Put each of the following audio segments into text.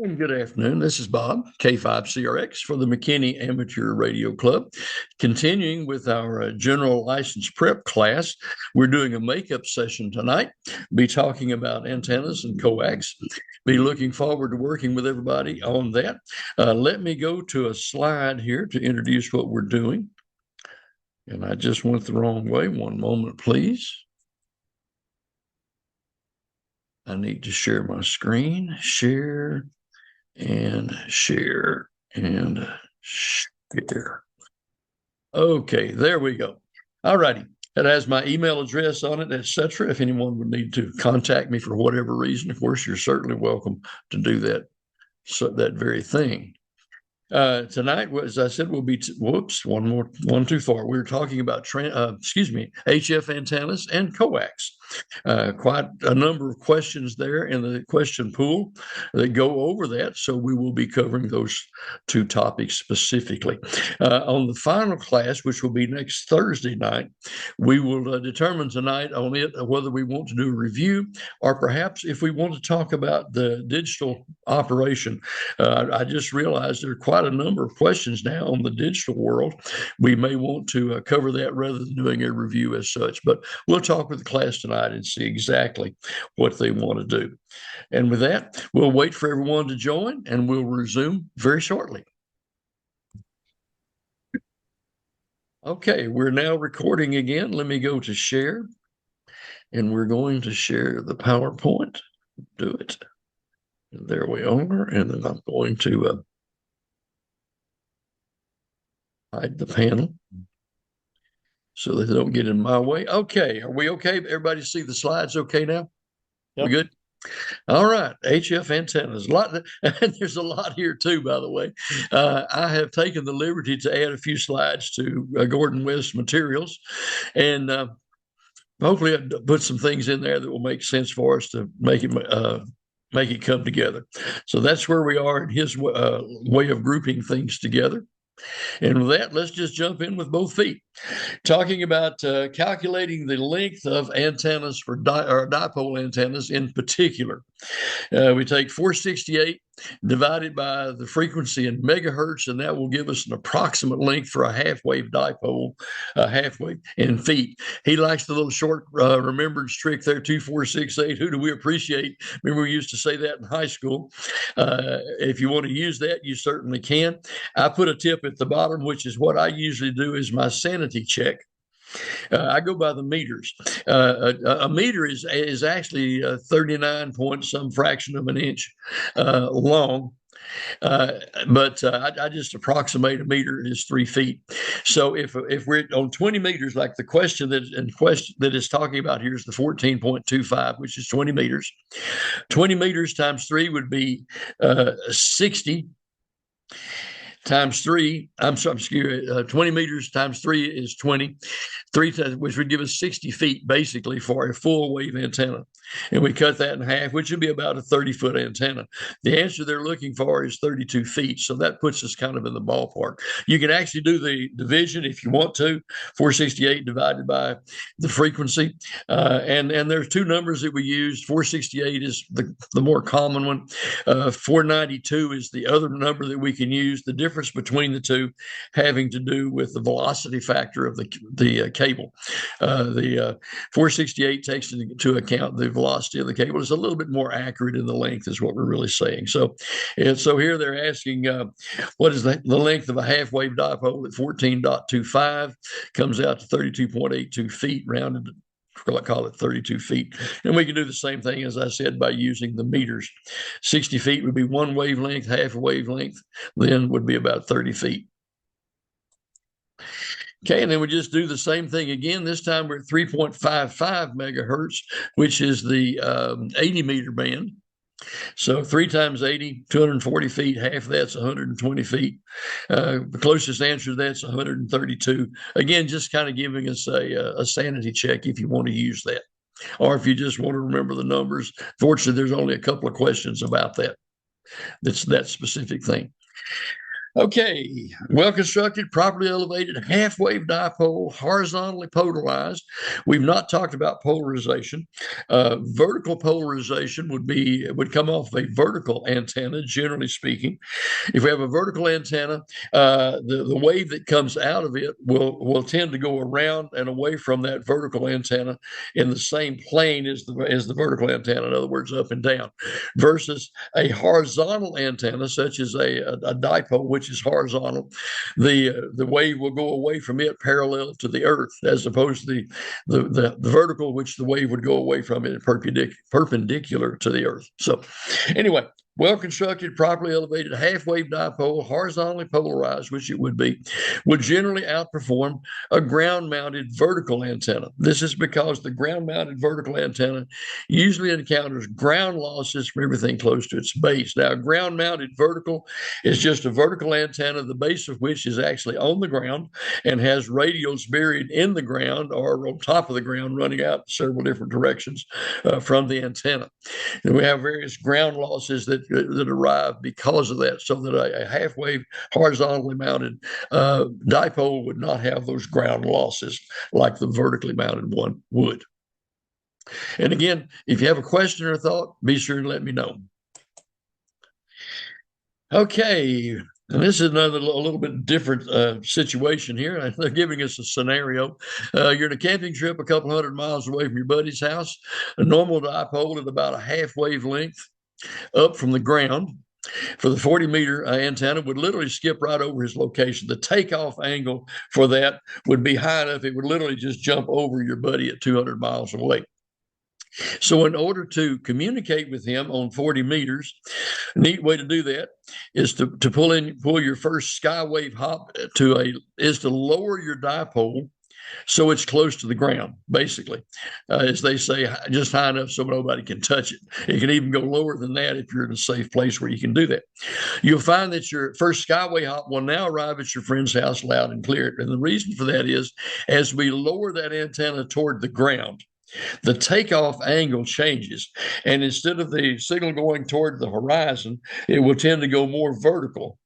And good afternoon. This is Bob, K5CRX for the McKinney Amateur Radio Club. Continuing with our general license prep class, we're doing a makeup session tonight. Be talking about antennas and coax. Be looking forward to working with everybody on that. Let me go to a slide here to introduce what we're doing. And I just went the wrong way. One moment, please. I need to share my screen. Share and share and share. Okay, there we go. All righty. It has my email address on it, etc. If anyone would need to contact me for whatever reason, of course, you're certainly welcome to do that. So that very thing. Tonight, as I said, we'll be, one too far. We were talking about, HF antennas and coax. Quite a number of questions there in the question pool that go over that. So we will be covering those two topics specifically. On the final class, which will be next Thursday night, we will determine tonight on it whether we want to do a review or perhaps if we want to talk about the digital operation. I just realized there are quite a number of questions now on the digital world. We may want to cover that rather than doing a review as such, but we'll talk with the class tonight and see exactly what they want to do. And with that, we'll wait for everyone to join and we'll resume very shortly. Okay, we're now recording again. Let me go to share and we're going to share the PowerPoint. Do it. And there we are. And then I'm going to hide the panel so they don't get in my way. Okay, are we okay? Everybody see the slides okay now? Yep. We good? All right, HF antennas. And there's a lot here too, by the way. I have taken the liberty to add a few slides to Gordon West's materials, and hopefully I put some things in there that will make sense for us to make it come together. So that's where we are in his way of grouping things together. And with that, let's just jump in with both feet. Talking about calculating the length of antennas for dipole antennas in particular. We take 468 divided by the frequency in megahertz, and that will give us an approximate length for a half-wave dipole, half-wave in feet. He likes the little short remembrance trick there, 2468. Who do we appreciate? Remember, we used to say that in high school. If you want to use that, you certainly can. I put a tip at the bottom, which is what I usually do is my sanity check. I go by the meters. A meter is actually 39 point some fraction of an inch long. But I just approximate a meter is 3 feet. So if we're on 20 meters, like the question that is talking about here is the 14.25, which is 20 meters. 20 meters times 3 would be 60. Times 3, 20 meters times 3 is 20, which would give us 60 feet basically for a full wave antenna. And we cut that in half, which would be about a 30-foot antenna. The answer they're looking for is 32 feet. So that puts us kind of in the ballpark. You can actually do the division if you want to, 468 divided by the frequency. And there's two numbers that we use. 468 is the more common one. 492 is the other number that we can use. The difference between the two having to do with the velocity factor of the cable. The 468 takes into account the velocity of the cable. Is a little bit more accurate in the length is what we're really saying. So here they're asking what is the length of a half wave dipole at 14.25 comes out to 32.82 feet rounded. I call it 32 feet. And we can do the same thing, as I said, by using the meters. 60 feet would be one wavelength, half a wavelength, then would be about 30 feet. Okay, and then we just do the same thing again. This time we're at 3.55 megahertz, which is the 80 meter band. So 3 times 80, 240 feet, half of that's 120 feet. The closest answer to that's 132. Again, just kind of giving us a sanity check if you want to use that. Or if you just want to remember the numbers. Fortunately, there's only a couple of questions about that. That's that specific thing. Okay, well-constructed, properly elevated, half-wave dipole, horizontally polarized. We've not talked about polarization. Vertical polarization would come off a vertical antenna, generally speaking. If we have a vertical antenna, the wave that comes out of it will tend to go around and away from that vertical antenna in the same plane as the vertical antenna. In other words, up and down. Versus a horizontal antenna, such as a dipole, which is horizontal, the wave will go away from it parallel to the earth, as opposed to the vertical, which the wave would go away from it perpendicular to the earth. So anyway, well-constructed, properly elevated, half-wave dipole, horizontally polarized, which it would be, would generally outperform a ground-mounted vertical antenna. This is because the ground-mounted vertical antenna usually encounters ground losses from everything close to its base. Now, a ground-mounted vertical is just a vertical antenna, the base of which is actually on the ground and has radials buried in the ground or on top of the ground, running out several different directions from the antenna. And we have various ground losses that arrive because of that, so that a half-wave horizontally mounted dipole would not have those ground losses like the vertically mounted one would. And again, if you have a question or thought, be sure to let me know. Okay, and this is a little bit different situation here. They're giving us a scenario. You're in a camping trip a couple hundred miles away from your buddy's house. A normal dipole at about a half wavelength up from the ground for the 40-meter antenna would literally skip right over his location. The takeoff angle for that would be high enough, it would literally just jump over your buddy at 200 miles away. So in order to communicate with him on 40 meters, a neat way to do that is to pull your first skywave hop is to lower your dipole so it's close to the ground, basically. As they say, just high enough so nobody can touch it. It can even go lower than that if you're in a safe place where you can do that. You'll find that your first skyway hop will now arrive at your friend's house loud and clear. And the reason for that is, as we lower that antenna toward the ground, the takeoff angle changes. And instead of the signal going toward the horizon, it will tend to go more vertical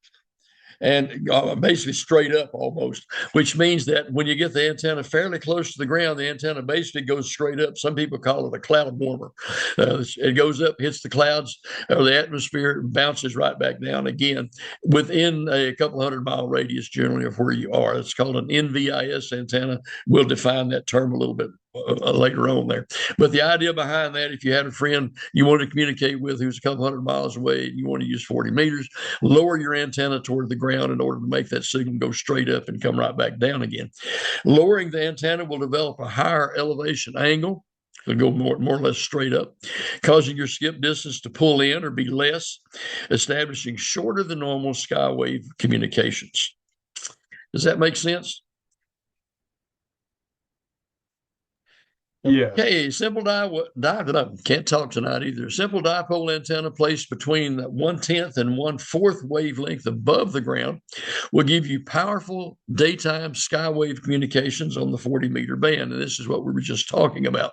and basically straight up almost, which means that when you get the antenna fairly close to the ground, the antenna basically goes straight up. Some people call it a cloud warmer. It goes up, hits the clouds or the atmosphere, bounces right back down again within a couple hundred-mile radius generally of where you are. It's called an NVIS antenna. We'll define that term a little bit later on there. But the idea behind that, if you had a friend you want to communicate with who's a couple hundred miles away and you want to use 40 meters, lower your antenna toward the ground in order to make that signal go straight up and come right back down again. Lowering the antenna will develop a higher elevation angle. It'll go more or less straight up, causing your skip distance to pull in or be less, establishing shorter than normal skywave communications. Does that make sense? Yeah. Okay, simple can't talk tonight either. Simple dipole antenna placed between 1/10 and 1/4 wavelength above the ground will give you powerful daytime skywave communications on the 40-meter band. And this is what we were just talking about.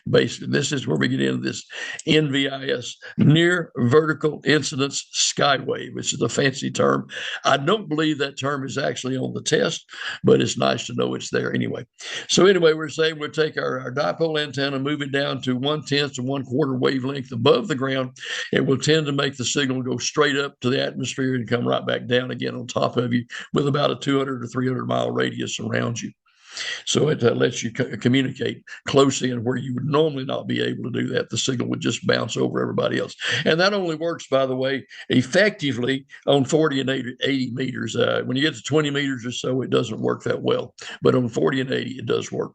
Basically, this is where we get into this NVIS, near vertical incidence skywave, which is a fancy term. I don't believe that term is actually on the test, but it's nice to know it's there anyway. So anyway, we're saying we'll take our dipole antenna, move it down to 1/10 to 1/4 wavelength above the ground. It will tend to make the signal go straight up to the atmosphere and come right back down again on top of you with about a 200 or 300 mile radius around you. So it lets you communicate closely, and where you would normally not be able to do that, the signal would just bounce over everybody else. And that only works, by the way, effectively on 40 and 80 meters. When you get to 20 meters or so, it doesn't work that well. But on 40 and 80, it does work.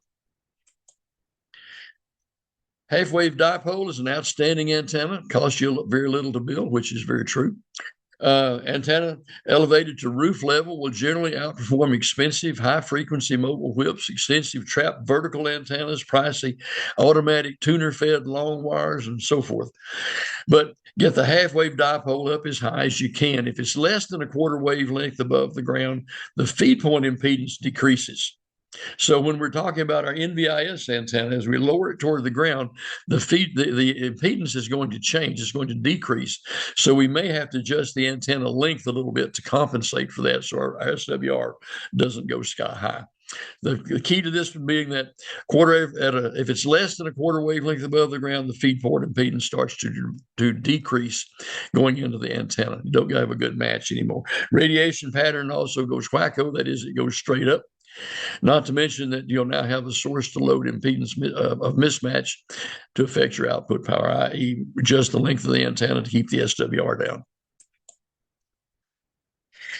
Half-wave dipole is an outstanding antenna. Costs you very little to build, which is very true. Antenna elevated to roof level will generally outperform expensive high-frequency mobile whips, extensive trap vertical antennas, pricey automatic tuner-fed long wires, and so forth. But get the half-wave dipole up as high as you can. If it's less than a quarter wavelength above the ground, the feed point impedance decreases. So when we're talking about our NVIS antenna, as we lower it toward the ground, the impedance is going to change. It's going to decrease. So we may have to adjust the antenna length a little bit to compensate for that, so our SWR doesn't go sky high. The key to this being that if it's less than a quarter wavelength above the ground, the feed forward impedance starts to decrease going into the antenna. You don't have a good match anymore. Radiation pattern also goes wacko. That is, it goes straight up. Not to mention that you'll now have a source to load impedance of mismatch to affect your output power, i.e., just the length of the antenna to keep the SWR down.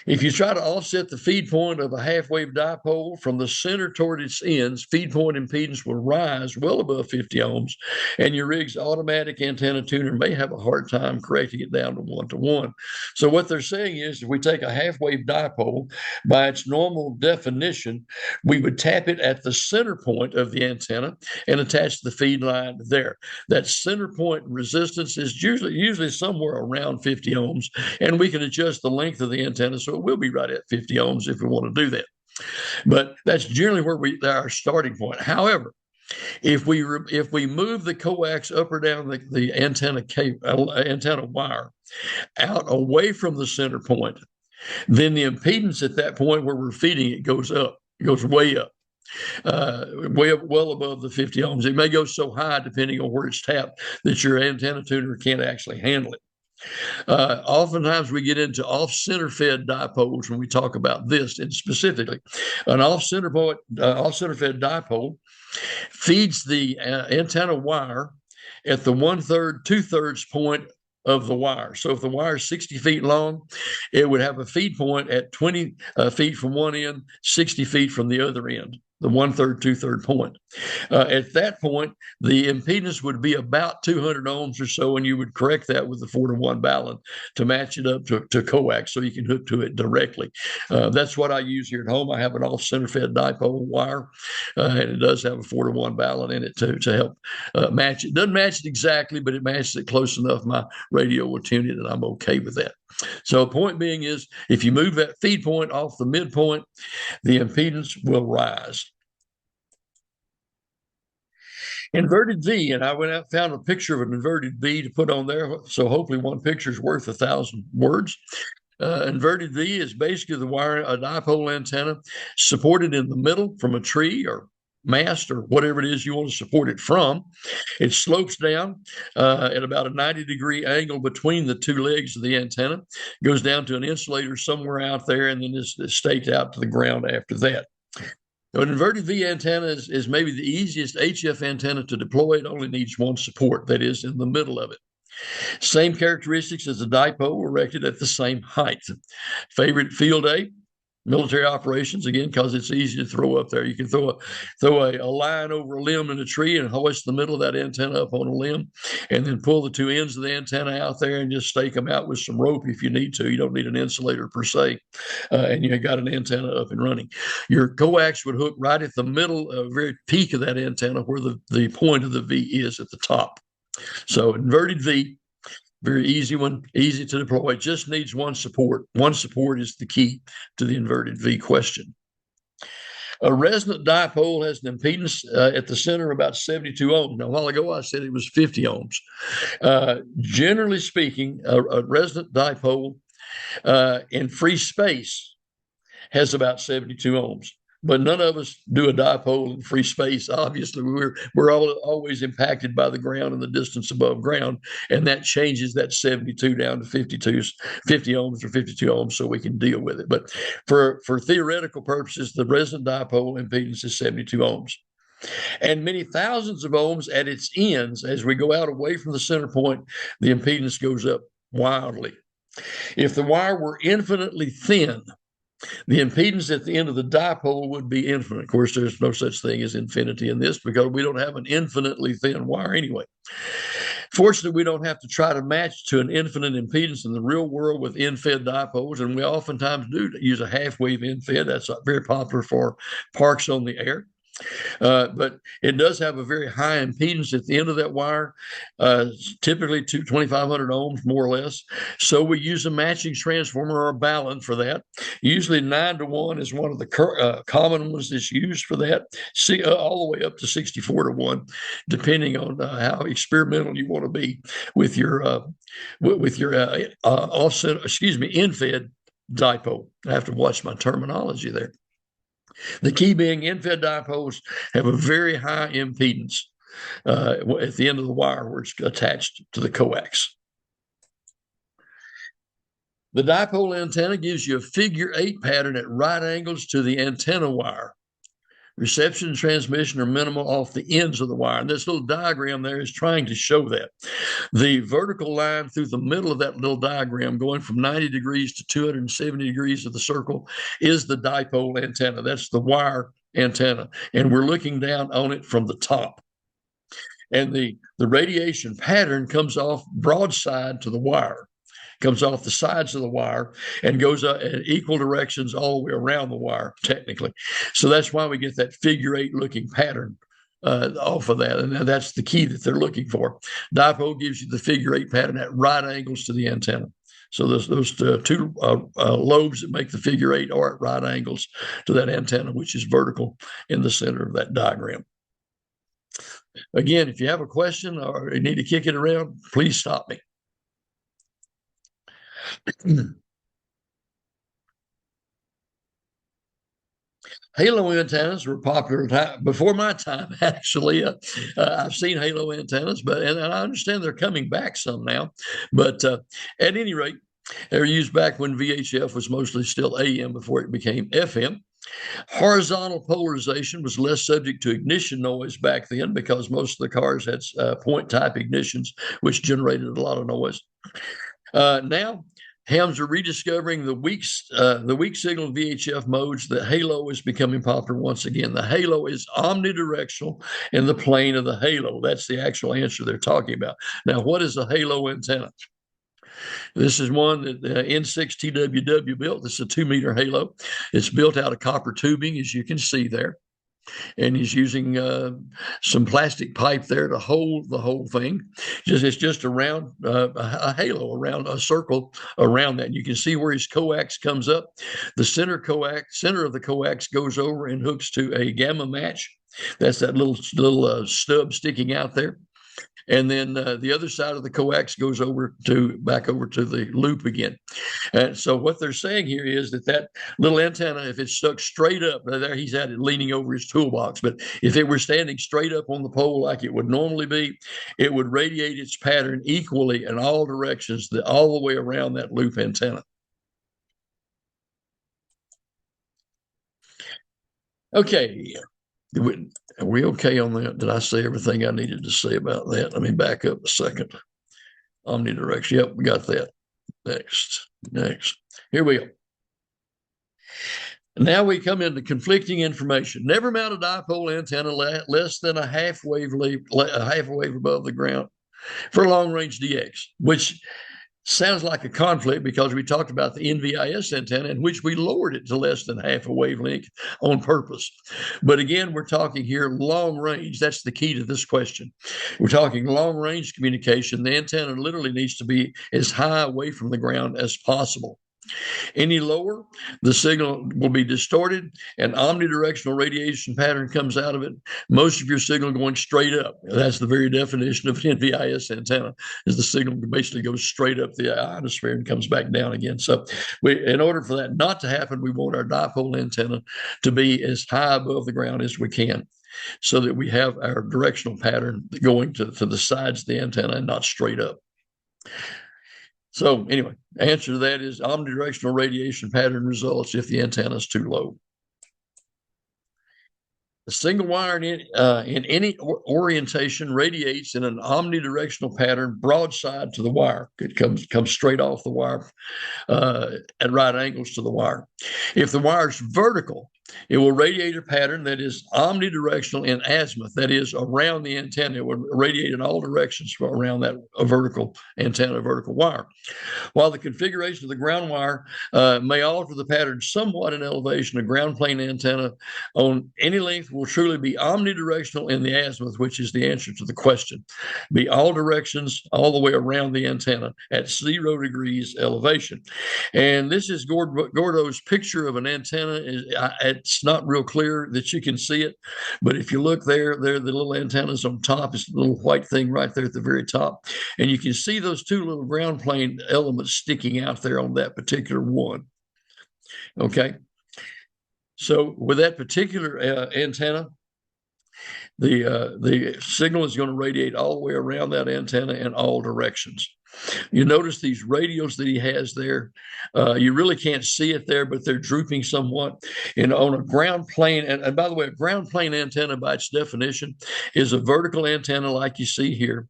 If you try to offset the feed point of a half-wave dipole from the center toward its ends, feed point impedance will rise well above 50 ohms, and your rig's automatic antenna tuner may have a hard time correcting it down to 1-to-1. So what they're saying is if we take a half-wave dipole, by its normal definition, we would tap it at the center point of the antenna and attach the feed line there. That center point resistance is usually somewhere around 50 ohms, and we can adjust the length of the antenna so it will be right at 50 ohms if we want to do that. But that's generally where our starting point. However, if we move the coax up or down the antenna wire out away from the center point, then the impedance at that point where we're feeding it goes up. It goes way up. Way up, well above the 50 ohms. It may go so high, depending on where it's tapped, that your antenna tuner can't actually handle it. Oftentimes we get into off-center fed dipoles when we talk about this, and specifically an off-center fed dipole feeds the antenna wire at the 1/3, 2/3 point of the wire. So if the wire is 60 feet long, it would have a feed point at 20 feet from one end, 60 feet from the other end, the 1/3, 2/3 point. At that point, the impedance would be about 200 ohms or so, and you would correct that with the 4-to-1 balun to match it up to coax so you can hook to it directly. That's what I use here at home. I have an off-center fed dipole wire, and it does have a 4-to-1 balun in it to help match it. Doesn't match it exactly, but it matches it close enough. My radio will tune it, and I'm okay with that. So point being is, if you move that feed point off the midpoint, the impedance will rise. Inverted V, and I went out and found a picture of an inverted V to put on there. So hopefully one picture is worth 1,000 words. Inverted V is basically a dipole antenna supported in the middle from a tree or mast or whatever it is you want to support it from. It slopes down at about a 90-degree angle between the two legs of the antenna, goes down to an insulator somewhere out there, and then is staked out to the ground after that. An inverted V antenna is maybe the easiest HF antenna to deploy. It only needs one support, that is, in the middle of it. Same characteristics as a dipole, erected at the same height. Favorite field day? Military operations, again, because it's easy to throw up there. You can throw a line over a limb in a tree and hoist the middle of that antenna up on a limb, and then pull the two ends of the antenna out there and just stake them out with some rope if you need to. You don't need an insulator per se, and you got an antenna up and running. Your coax would hook right at the middle, very peak of that antenna where the point of the V is at the top. So inverted V, very easy one, easy to deploy, just needs one support. One support is the key to the inverted V question. A resonant dipole has an impedance at the center of about 72 ohms. Now, a while ago, I said it was 50 ohms. Generally speaking, a resonant dipole in free space has about 72 ohms. But none of us do a dipole in free space. Obviously, we're always impacted by the ground and the distance above ground, and that changes that 72 down to 50 ohms or 52 ohms, so we can deal with it. But for theoretical purposes, the resonant dipole impedance is 72 ohms. And many thousands of ohms at its ends. As we go out away from the center point, the impedance goes up wildly. If the wire were infinitely thin, the impedance at the end of the dipole would be infinite. Of course, there's no such thing as infinity in this because we don't have an infinitely thin wire anyway. Fortunately, we don't have to try to match to an infinite impedance in the real world with end-fed dipoles, and we oftentimes do use a half-wave end-fed. That's very popular for parks on the air. But it does have a very high impedance at the end of that wire, typically 2,500 ohms, more or less. So we use a matching transformer or a balun for that. Usually 9-to-1 is one of the common ones that's used for that, all the way up to 64-to-1, depending on how experimental you want to be with your offset, in-fed dipole. I have to watch my terminology there. The key being in-fed dipoles have a very high impedance at the end of the wire where it's attached to the coax. The dipole antenna gives you a figure 8 pattern at right angles to the antenna wire. Reception and transmission are minimal off the ends of the wire. And this little diagram there is trying to show that. The vertical line through the middle of that little diagram, going from 90 degrees to 270 degrees of the circle, is the dipole antenna. That's the wire antenna. And we're looking down on it from the top. And the radiation pattern comes off broadside to the wire. Comes off the sides of the wire and goes up in equal directions all the way around the wire, technically. So that's why we get that figure 8 looking pattern off of that. And that's the key that they're looking for. Dipole gives you the figure 8 pattern at right angles to the antenna. So those two lobes that make the figure 8 are at right angles to that antenna, which is vertical in the center of that diagram. Again, if you have a question or you need to kick it around, please stop me. Halo antennas were popular before my time, actually. I've seen halo antennas, and I understand they're coming back some now. But at any rate, they were used back when VHF was mostly still AM before it became FM. Horizontal polarization was less subject to ignition noise back then because most of the cars had point-type ignitions, which generated a lot of noise. Now, hams are rediscovering the weak signal VHF modes. The halo is becoming popular once again. The halo is omnidirectional in the plane of the halo. That's the actual answer they're talking about. Now, what is a halo antenna? This is one that N6 TWW built. This is a 2-meter halo. It's built out of copper tubing, as you can see there. And he's using some plastic pipe there to hold the whole thing. It's just around a halo, around a circle around that. And you can see where his coax comes up. The center of the coax goes over and hooks to a gamma match. That's that little stub sticking out there. And then the other side of the coax goes back over to the loop again. And so what they're saying here is that little antenna, if it's stuck straight up, there he's at it leaning over his toolbox, but if it were standing straight up on the pole like it would normally be, it would radiate its pattern equally in all directions, all the way around that loop antenna. Okay. Are we okay on that? Did I say everything I needed to say about that? Let me back up a second. Omnidirectional. Yep, we got that. Next. Here we go. Now we come into conflicting information. Never mount a dipole antenna less than a half wave above the ground for long-range DX, which sounds like a conflict because we talked about the NVIS antenna in which we lowered it to less than half a wavelength on purpose. But again, we're talking here long range. That's the key to this question. We're talking long range communication. The antenna literally needs to be as high away from the ground as possible. Any lower, the signal will be distorted, and omnidirectional radiation pattern comes out of it. Most of your signal going straight up. That's the very definition of an NVIS antenna, is the signal basically goes straight up the ionosphere and comes back down again. So in order for that not to happen, we want our dipole antenna to be as high above the ground as we can, so that we have our directional pattern going to the sides of the antenna and not straight up. So anyway, answer to that is omnidirectional radiation pattern results if the antenna is too low. The single wire in any orientation radiates in an omnidirectional pattern broadside to the wire. It comes straight off the wire at right angles to the wire. If the wire is vertical, It will radiate a pattern that is omnidirectional in azimuth, that is, around the antenna. It will radiate in all directions around that vertical antenna, vertical wire. While the configuration of the ground wire may alter the pattern somewhat in elevation, a ground plane antenna on any length will truly be omnidirectional in the azimuth, which is the answer to the question. Be all directions all the way around the antenna at 0 degrees elevation. And this is Gordo's picture of an antenna. It's not real clear that you can see it, but if you look there, the little antennas on top. It's the little white thing right there at the very top. And you can see those two little ground plane elements sticking out there on that particular one. Okay. So with that particular antenna, the signal is going to radiate all the way around that antenna in all directions. You notice these radials that he has there. You really can't see it there, but they're drooping somewhat. And on a ground plane, and by the way, a ground plane antenna by its definition is a vertical antenna like you see here,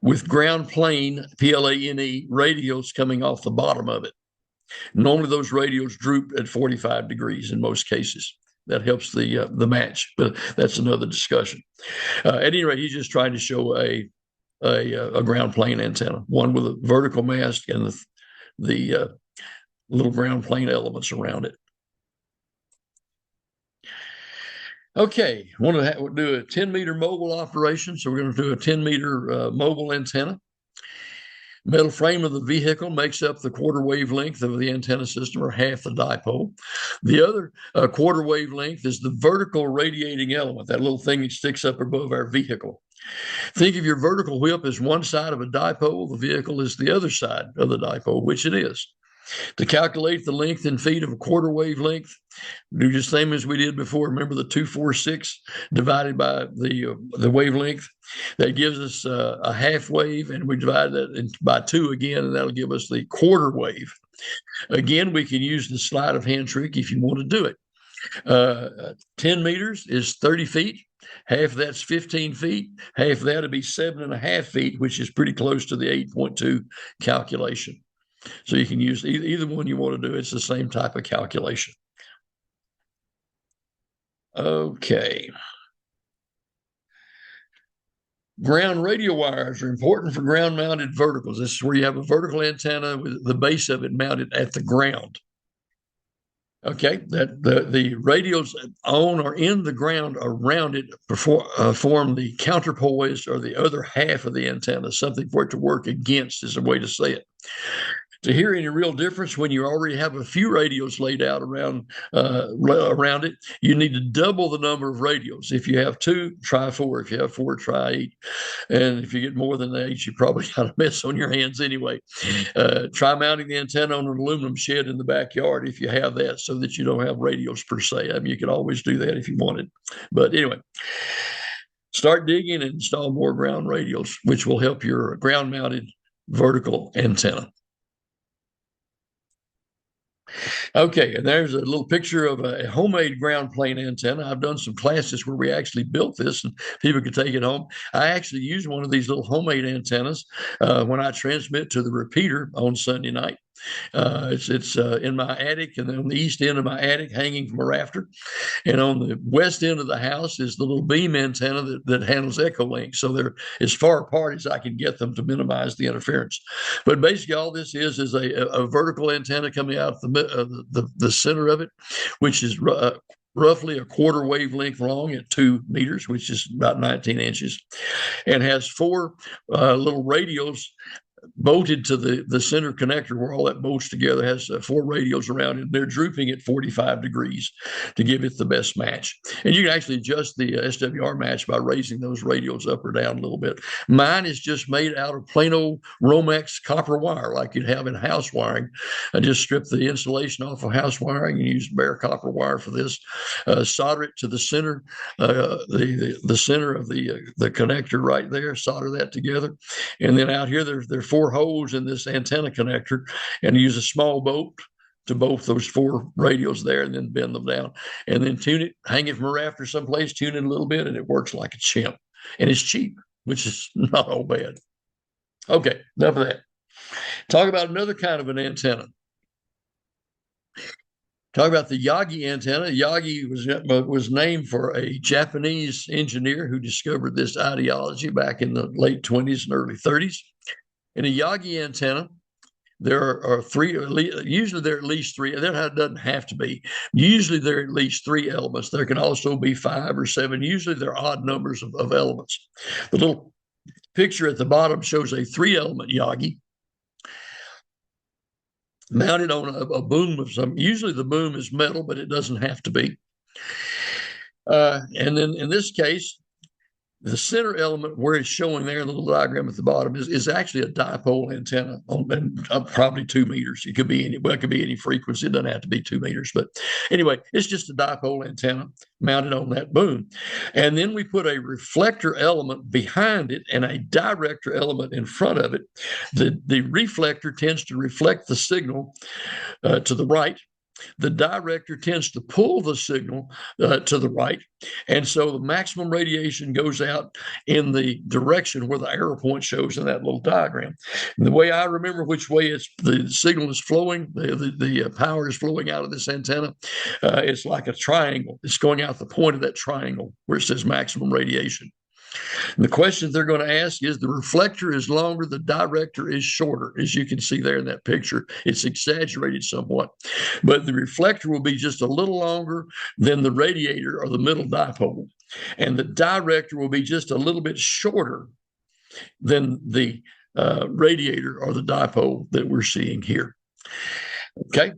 with ground plane, PLANE, radials coming off the bottom of it. Normally those radials droop at 45 degrees in most cases. That helps the match, but that's another discussion. At any rate, he's just trying to show a ground plane antenna, one with a vertical mast and the little ground plane elements around it. Okay, I want to do a 10-meter mobile operation, so we're going to do a 10-meter mobile antenna. Metal frame of the vehicle makes up the quarter wavelength of the antenna system, or half the dipole. The other quarter wavelength is the vertical radiating element, that little thing that sticks up above our vehicle. Think of your vertical whip as one side of a dipole. The vehicle is the other side of the dipole, which it is. To calculate the length in feet of a quarter wavelength, do the same as we did before. Remember the 246 divided by the wavelength? That gives us a half wave, and we divide that by 2 again, and that'll give us the quarter wave. Again, we can use the sleight of hand trick if you want to do it. 10 meters is 30 feet. Half of that's 15 feet. Half of that would be 7.5 feet, which is pretty close to the 8.2 calculation. So you can use either one you want to do. It's the same type of calculation. Okay. Ground radio wires are important for ground-mounted verticals. This is where you have a vertical antenna with the base of it mounted at the ground. Okay, that the radials on or in the ground around it form the counterpoise, or the other half of the antenna, something for it to work against is a way to say it. To hear any real difference when you already have a few radios laid out around it, you need to double the number of radios. If you have 2, try 4. If you have 4, try 8. And if you get more than 8, you probably got a mess on your hands anyway. Try mounting the antenna on an aluminum shed in the backyard if you have that, so that you don't have radios per se. I mean, you could always do that if you wanted. But anyway, start digging and install more ground radios, which will help your ground-mounted vertical antenna. Okay, and there's a little picture of a homemade ground plane antenna. I've done some classes where we actually built this and people could take it home. I actually use one of these little homemade antennas when I transmit to the repeater on Sunday night. It's in my attic, and on the east end of my attic, hanging from a rafter. And on the west end of the house is the little beam antenna that handles Echolink. So they're as far apart as I can get them to minimize the interference. But basically, all this is a vertical antenna coming out of the center of it, which is roughly a quarter wavelength long at 2 meters, which is about 19 inches, and has 4 little radials bolted to the center connector where all that bolts together. Has 4 radials around it. They're drooping at 45 degrees to give it the best match. And you can actually adjust the SWR match by raising those radials up or down a little bit. Mine is just made out of plain old Romex copper wire like you'd have in house wiring. I just strip the insulation off of house wiring and use bare copper wire for this. Solder it to the center, the center of the connector right there. Solder that together, and then out here there are 4 holes in this antenna connector, and use a small bolt to both those 4 radios there, and then bend them down, and then tune it, hang it from a rafter someplace, tune it a little bit, and it works like a chimp. And it's cheap, which is not all bad. Okay, enough of that. Talk about another kind of an antenna. Talk about the Yagi antenna. Yagi was named for a Japanese engineer who discovered this ideology back in the late 20s and early 30s. In a Yagi antenna, there are three, usually there are at least three. That doesn't have to be. Usually there are at least three elements. There can also be 5 or 7. Usually there are odd numbers of elements. The little picture at the bottom shows a 3-element Yagi mounted on a boom of some. Usually the boom is metal, but it doesn't have to be. And then in this case, the center element where it's showing there in the little diagram at the bottom is actually a dipole antenna on probably 2 meters. It could be any frequency. It doesn't have to be 2 meters, but anyway, it's just a dipole antenna mounted on that boom. And then we put a reflector element behind it and a director element in front of it. The reflector tends to reflect the signal to the right. The director tends to pull the signal to the right. And so the maximum radiation goes out in the direction where the arrow point shows in that little diagram. And the way I remember which way the signal is flowing, the power is flowing out of this antenna, it's like a triangle. It's going out the point of that triangle where it says maximum radiation. And the question they're going to ask is the reflector is longer, the director is shorter. As you can see there in that picture, it's exaggerated somewhat. But the reflector will be just a little longer than the radiator or the middle dipole. And the director will be just a little bit shorter than the radiator or the dipole that we're seeing here. Okay.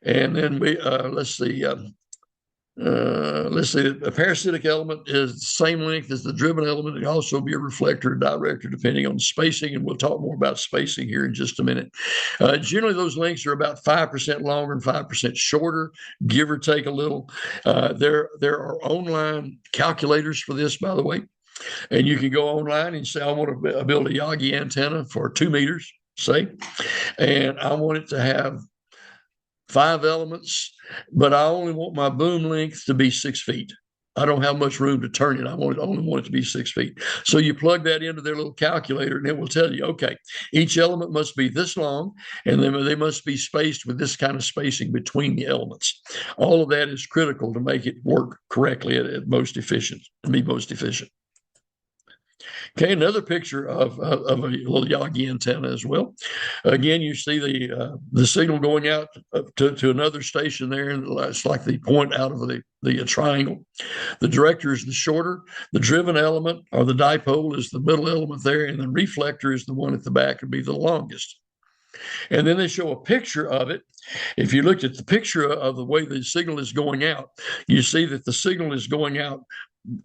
And then let's see. A parasitic element is the same length as the driven element. It can also be a reflector or director depending on spacing, and we'll talk more about spacing here in just a minute. Generally, those lengths are about 5% longer and 5% shorter, give or take a little. There are online calculators for this, by the way, and you can go online and say, I want to build a Yagi antenna for 2 meters, say, and I want it to have 5 elements, but I only want my boom length to be 6 feet. I don't have much room to turn it. I only want it to be 6 feet. So you plug that into their little calculator, and it will tell you, okay, each element must be this long, and then they must be spaced with this kind of spacing between the elements. All of that is critical to make it work correctly at most efficient and be most efficient. Okay, another picture of a little Yagi antenna as well. Again, you see the signal going out to another station there, and it's like the point out of the triangle. The director is the shorter. The driven element or the dipole is the middle element there, and the reflector is the one at the back would be the longest. And then they show a picture of it. If you looked at the picture of the way the signal is going out, you see that the signal is going out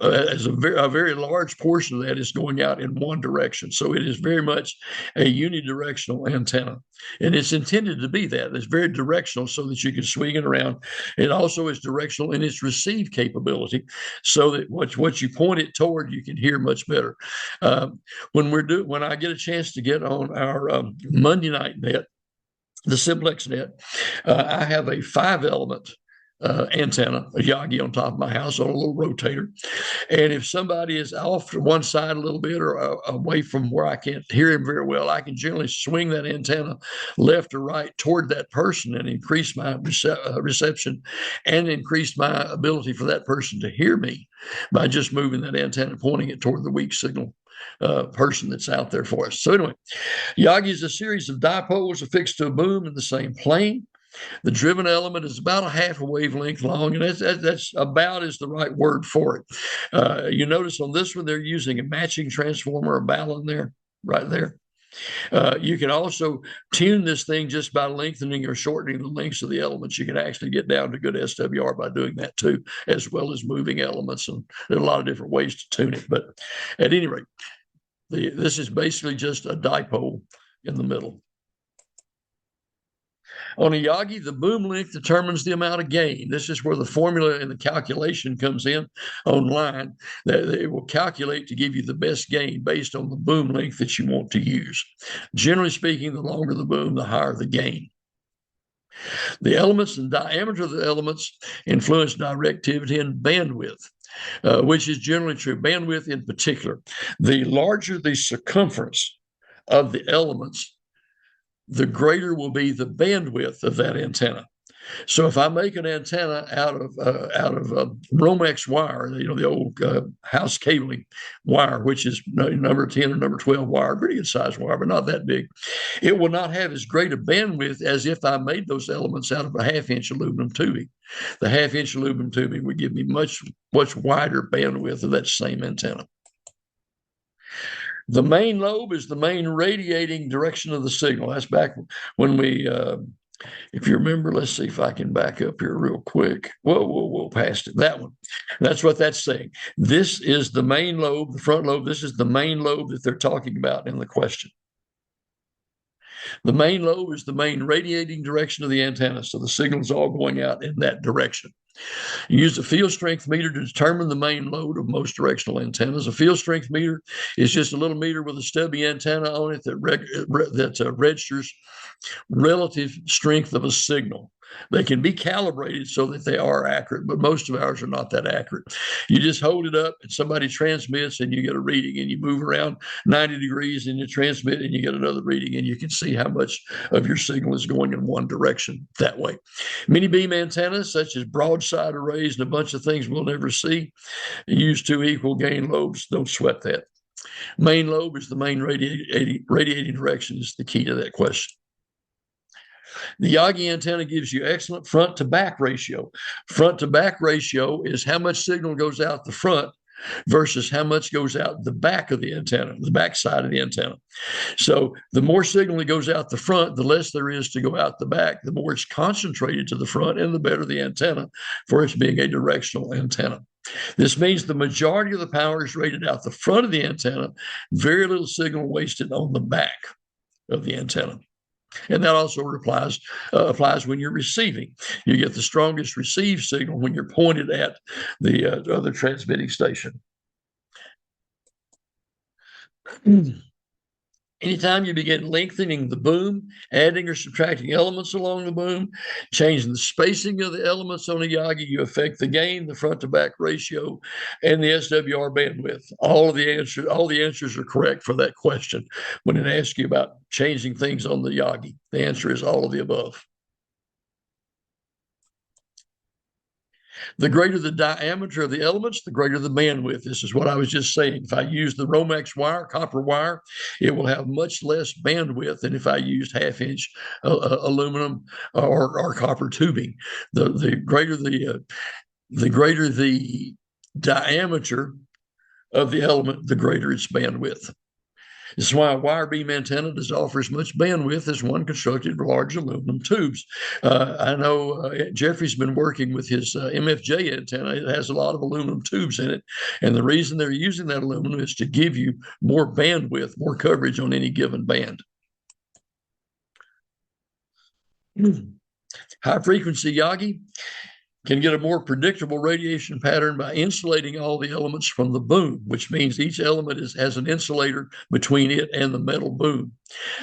as a very large portion of that is going out in one direction. So it is very much a unidirectional antenna. And it's intended to be that. It's very directional so that you can swing it around. It also is directional in its receive capability so that what you point it toward, you can hear much better. When I get a chance to get on our Monday night net, the Simplex net, I have a 5-element antenna, a Yagi on top of my house on a little rotator. And if somebody is off to one side a little bit or away from where I can't hear him very well, I can generally swing that antenna left or right toward that person and increase my reception and increase my ability for that person to hear me by just moving that antenna, pointing it toward the weak signal person that's out there for us. So anyway, Yagi is a series of dipoles affixed to a boom in the same plane. The driven element is about a half a wavelength long, and that's about is the right word for it. You notice on this one, they're using a matching transformer, a balun there, right there. You can also tune this thing just by lengthening or shortening the lengths of the elements. You can actually get down to good SWR by doing that too, as well as moving elements. And there are a lot of different ways to tune it. But at any rate, this is basically just a dipole in the middle. On a Yagi, the boom length determines the amount of gain. This is where the formula and the calculation comes in online. That it will calculate to give you the best gain based on the boom length that you want to use. Generally speaking, the longer the boom, the higher the gain. The elements and diameter of the elements influence directivity and bandwidth, which is generally true. Bandwidth in particular. The larger the circumference of the elements, the greater will be the bandwidth of that antenna. So if I make an antenna out of Romex wire, the old house cabling wire, which is number 10 or number 12 wire, pretty good size wire, but not that big, it will not have as great a bandwidth as if I made those elements out of a half-inch aluminum tubing. The half-inch aluminum tubing would give me much wider bandwidth of that same antenna. The main lobe is the main radiating direction of the signal. That's back when we if you remember, let's see if I can back up here real quick. Whoa, past it. That one. That's what that's saying. This is the main lobe, the front lobe. This is the main lobe that they're talking about in the question. The main lobe is the main radiating direction of the antenna. So the signal's all going out in that direction. You use a field strength meter to determine the main load of most directional antennas. A field strength meter is just a little meter with a stubby antenna on it that registers relative strength of a signal. They can be calibrated so that they are accurate, but most of ours are not that accurate. You just hold it up and somebody transmits and you get a reading, and you move around 90 degrees and you transmit and you get another reading, and you can see how much of your signal is going in one direction that way. Mini beam antennas, such as broadside arrays and a bunch of things we'll never see, use two equal gain lobes. Don't sweat that. Main lobe is the main radiating direction is the key to that question. The Yagi antenna gives you excellent front to back ratio. Front to back ratio is how much signal goes out the front versus how much goes out the back of the antenna, the back side of the antenna. So the more signal that goes out the front, the less there is to go out the back. The more it's concentrated to the front, and the better the antenna for its being a directional antenna. This means the majority of the power is rated out the front of the antenna, very little signal wasted on the back of the antenna. And that also applies when you're receiving. You get the strongest received signal when you're pointed at the other transmitting station. Anytime you begin lengthening the boom, adding or subtracting elements along the boom, changing the spacing of the elements on a Yagi, you affect the gain, the front to back ratio, and the SWR bandwidth. All the answers are correct for that question. When it asks you about changing things on the Yagi, the answer is all of the above. The greater the diameter of the elements, the greater the bandwidth. This is what I was just saying. If I use the Romex wire, copper wire, it will have much less bandwidth than if I used half-inch aluminum or copper tubing. The greater the diameter of the element, the greater its bandwidth. This is why a wire beam antenna does offer as much bandwidth as one constructed with large aluminum tubes. I know Jeffrey's been working with his MFJ antenna. It has a lot of aluminum tubes in it. And the reason they're using that aluminum is to give you more bandwidth, more coverage on any given band. High frequency Yagi can get a more predictable radiation pattern by insulating all the elements from the boom, which means each element has an insulator between it and the metal boom.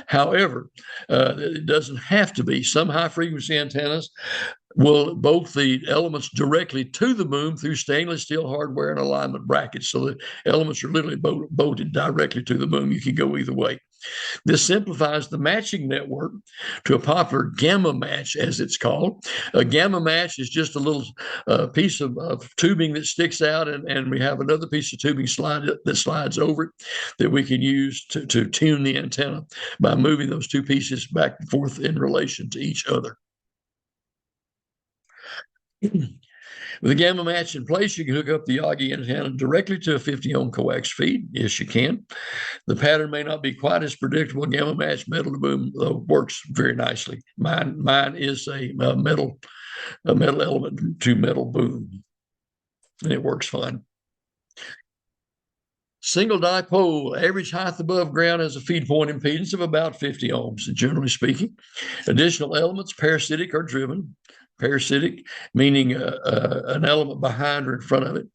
However, it doesn't have to be. Some high-frequency antennas will bolt the elements directly to the boom through stainless steel hardware and alignment brackets. So the elements are literally bolted directly to the boom. You can go either way. This simplifies the matching network to a popular gamma match, as it's called. A gamma match is just a little piece of tubing that sticks out, and we have another piece of tubing that slides over it that we can use to tune the antenna by moving those two pieces back and forth in relation to each other. With a gamma match in place, you can hook up the Yagi antenna directly to a 50 ohm coax feed. Yes, you can. The pattern may not be quite as predictable. Gamma match metal to boom works very nicely. Mine is a metal element to metal boom, and it works fine. Single dipole, average height above ground, has a feed point impedance of about 50 ohms, generally speaking. Additional elements, parasitic, are driven. Parasitic, meaning an element behind or in front of it,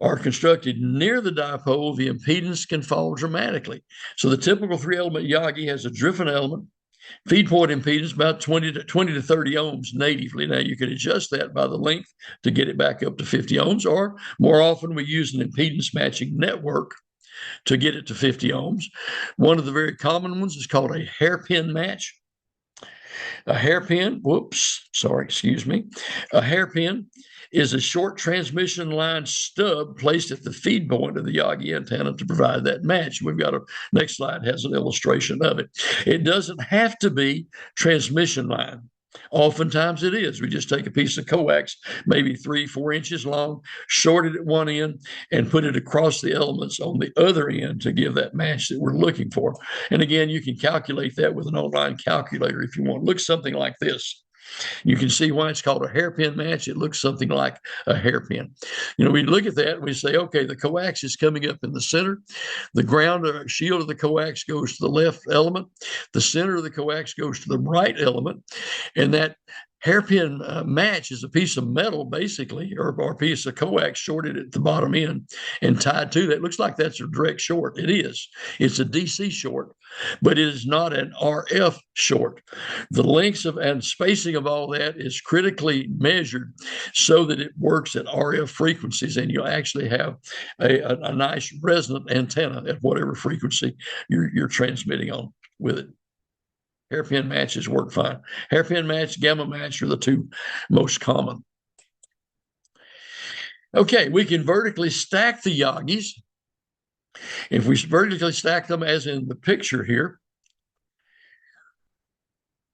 are constructed near the dipole, the impedance can fall dramatically. So the typical 3-element Yagi has a driven element, feed point impedance about 20 to 30 ohms natively. Now you can adjust that by the length to get it back up to 50 ohms, or more often we use an impedance matching network to get it to 50 ohms. One of the very common ones is called a hairpin match. A hairpin, excuse me. A hairpin is a short transmission line stub placed at the feed point of the Yagi antenna to provide that match. We've got a next slide has an illustration of it. It doesn't have to be transmission line. Oftentimes it is. We just take a piece of coax, maybe 3-4 inches long, short it at one end, and put it across the elements on the other end to give that match that we're looking for. And again, you can calculate that with an online calculator if you want. It looks something like this. You can see why it's called a hairpin match. It looks something like a hairpin. We look at that and we say, okay, the coax is coming up in the center. The ground or shield of the coax goes to the left element. The center of the coax goes to the right element. And that hairpin match is a piece of metal, basically, or a piece of coax shorted at the bottom end and tied to that. It looks like that's a direct short. It is. It's a DC short, but it is not an RF short. The lengths of and spacing of all that is critically measured so that it works at RF frequencies, and you'll actually have a nice resonant antenna at whatever frequency you're transmitting on with it. Hairpin matches work fine. Hairpin match, gamma match are the two most common. Okay, we can vertically stack the Yagis. If we vertically stack them, as in the picture here,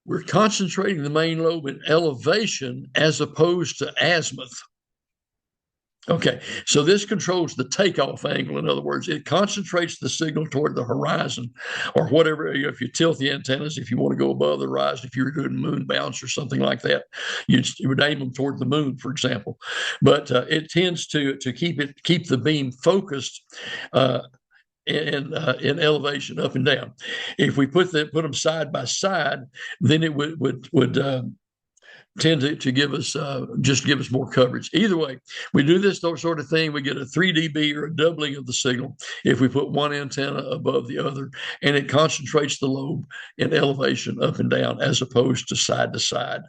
we're concentrating the main lobe in elevation as opposed to azimuth. Okay, so this controls the takeoff angle. In other words, it concentrates the signal toward the horizon or whatever. If you tilt the antennas, if you want to go above the horizon, if you were doing moon bounce or something like that, you would aim them toward the moon, for example. But it tends to keep the beam focused in elevation up and down. If we put them side by side, then it would tend to give us more coverage. Either way, we do this sort of thing. We get a 3 dB or a doubling of the signal if we put one antenna above the other, and it concentrates the lobe in elevation up and down as opposed to side to side.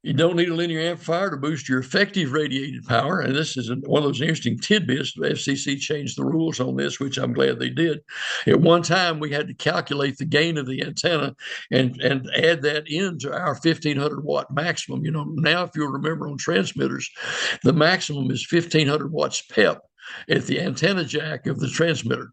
You don't need a linear amplifier to boost your effective radiated power. And this is one of those interesting tidbits. The FCC changed the rules on this, which I'm glad they did. At one time, we had to calculate the gain of the antenna and add that into our 1,500 watt maximum. Now, if you'll remember on transmitters, the maximum is 1,500 watts PEP at the antenna jack of the transmitter.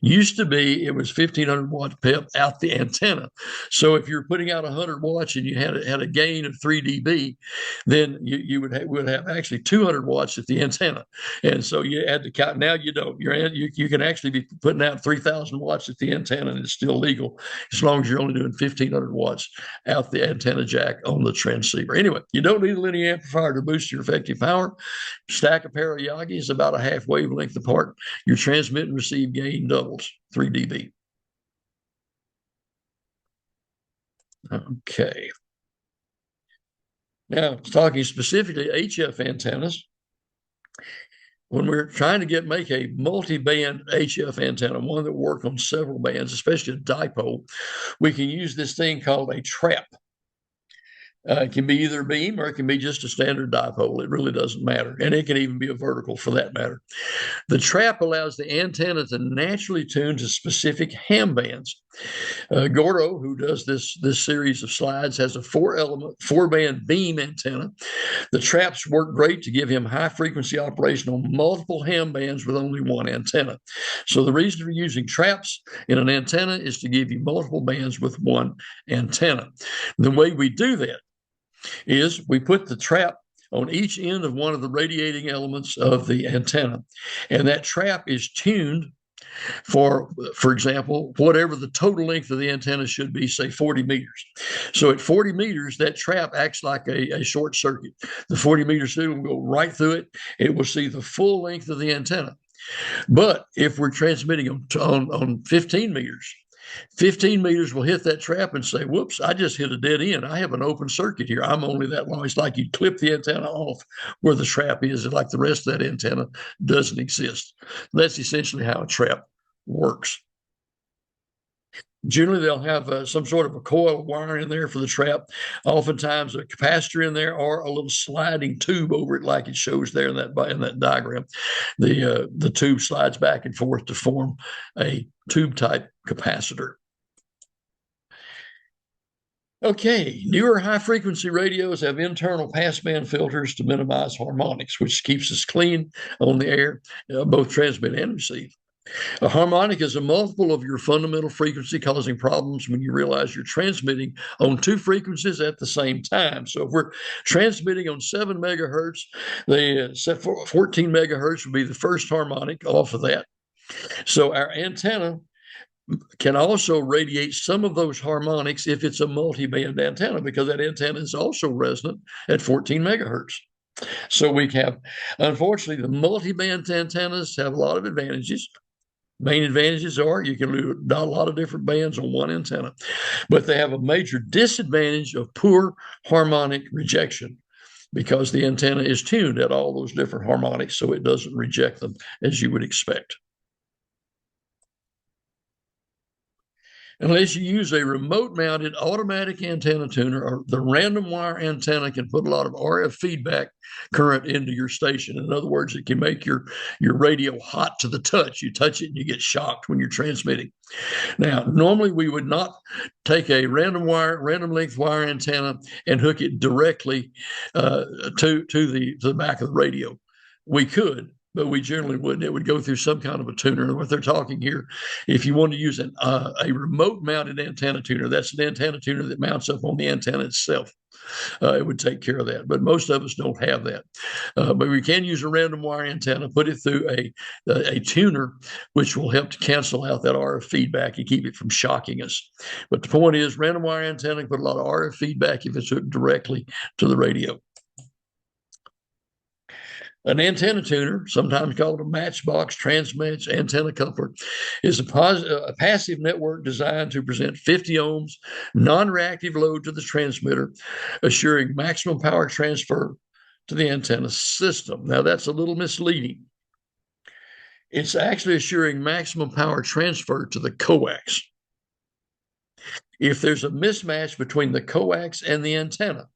Used to be, it was 1,500 watts PEP out the antenna. So if you're putting out 100 watts and you had a gain of 3 dB, then you would have actually 200 watts at the antenna. And so you had to count. Now you don't. You can actually be putting out 3,000 watts at the antenna, and it's still legal as long as you're only doing 1,500 watts out the antenna jack on the transceiver. Anyway, you don't need a linear amplifier to boost your effective power. Stack a pair of Yagis about a half wavelength apart. Your transmit and receive gain doubles, 3 dB. Okay. Now, talking specifically HF antennas, when we're trying to make a multi-band HF antenna, one that works on several bands, especially a dipole, we can use this thing called a trap. It can be either beam or it can be just a standard dipole. It really doesn't matter. And it can even be a vertical for that matter. The trap allows the antenna to naturally tune to specific ham bands. Gordo, who does this series of slides, has a 4-band beam antenna. The traps work great to give him high frequency operation on multiple ham bands with only one antenna. So the reason for using traps in an antenna is to give you multiple bands with one antenna. The way we do that is we put the trap on each end of one of the radiating elements of the antenna, and that trap is tuned for example, whatever the total length of the antenna should be, say 40 meters. So at 40 meters, that trap acts like a short circuit. The 40-meter signal will go right through it. It will see the full length of the antenna. But if we're transmitting on 15 meters, 15 meters will hit that trap and say, whoops, I just hit a dead end. I have an open circuit here. I'm only that long. It's like you clip the antenna off where the trap is, and like the rest of that antenna doesn't exist. That's essentially how a trap works. Generally, they'll have some sort of a coil of wire in there for the trap. Oftentimes, a capacitor in there, or a little sliding tube over it, like it shows there in that diagram. The tube slides back and forth to form a tube type capacitor. Okay, newer high frequency radios have internal passband filters to minimize harmonics, which keeps us clean on the air, both transmit and receive. A harmonic is a multiple of your fundamental frequency, causing problems when you realize you're transmitting on two frequencies at the same time. So if we're transmitting on 7 megahertz, the 14 megahertz would be the first harmonic off of that. So our antenna can also radiate some of those harmonics if it's a multi-band antenna, because that antenna is also resonant at 14 megahertz. So we have, unfortunately, the multi-band antennas have a lot of advantages. Main advantages are you can do a lot of different bands on one antenna, but they have a major disadvantage of poor harmonic rejection, because the antenna is tuned at all those different harmonics, so it doesn't reject them as you would expect. Unless you use a remote-mounted automatic antenna tuner, or the random wire antenna can put a lot of RF feedback current into your station. In other words, it can make your radio hot to the touch. You touch it and you get shocked when you're transmitting. Now, normally we would not take a random length wire antenna and hook it directly to the back of the radio. We could, but we generally wouldn't. It would go through some kind of a tuner. And what they're talking here, if you want to use a remote mounted antenna tuner, that's an antenna tuner that mounts up on the antenna itself. It would take care of that. But most of us don't have that. But we can use a random wire antenna, put it through a tuner, which will help to cancel out that RF feedback and keep it from shocking us. But the point is, random wire antenna can put a lot of RF feedback if it's hooked directly to the radio. An antenna tuner, sometimes called a matchbox transmatch antenna coupler, is a passive network designed to present 50 ohms non-reactive load to the transmitter, assuring maximum power transfer to the antenna system. Now, that's a little misleading. It's actually assuring maximum power transfer to the coax. If there's a mismatch between the coax and the antenna,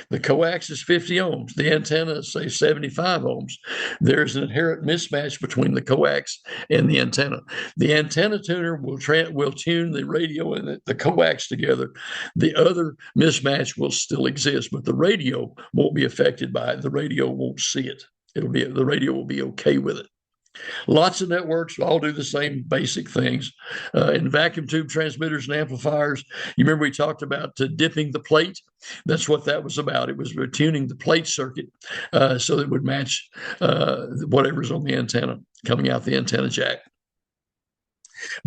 the coax is 50 ohms. The antenna is, say, 75 ohms. There's an inherent mismatch between the coax and the antenna. The antenna tuner will tune the radio and the coax together. The other mismatch will still exist, but the radio won't be affected by it. The radio won't see it. The radio will be okay with it. Lots of networks all do the same basic things. In vacuum tube transmitters and amplifiers, you remember we talked about dipping the plate? That's what that was about. It was tuning the plate circuit so that it would match whatever's on the antenna coming out the antenna jack.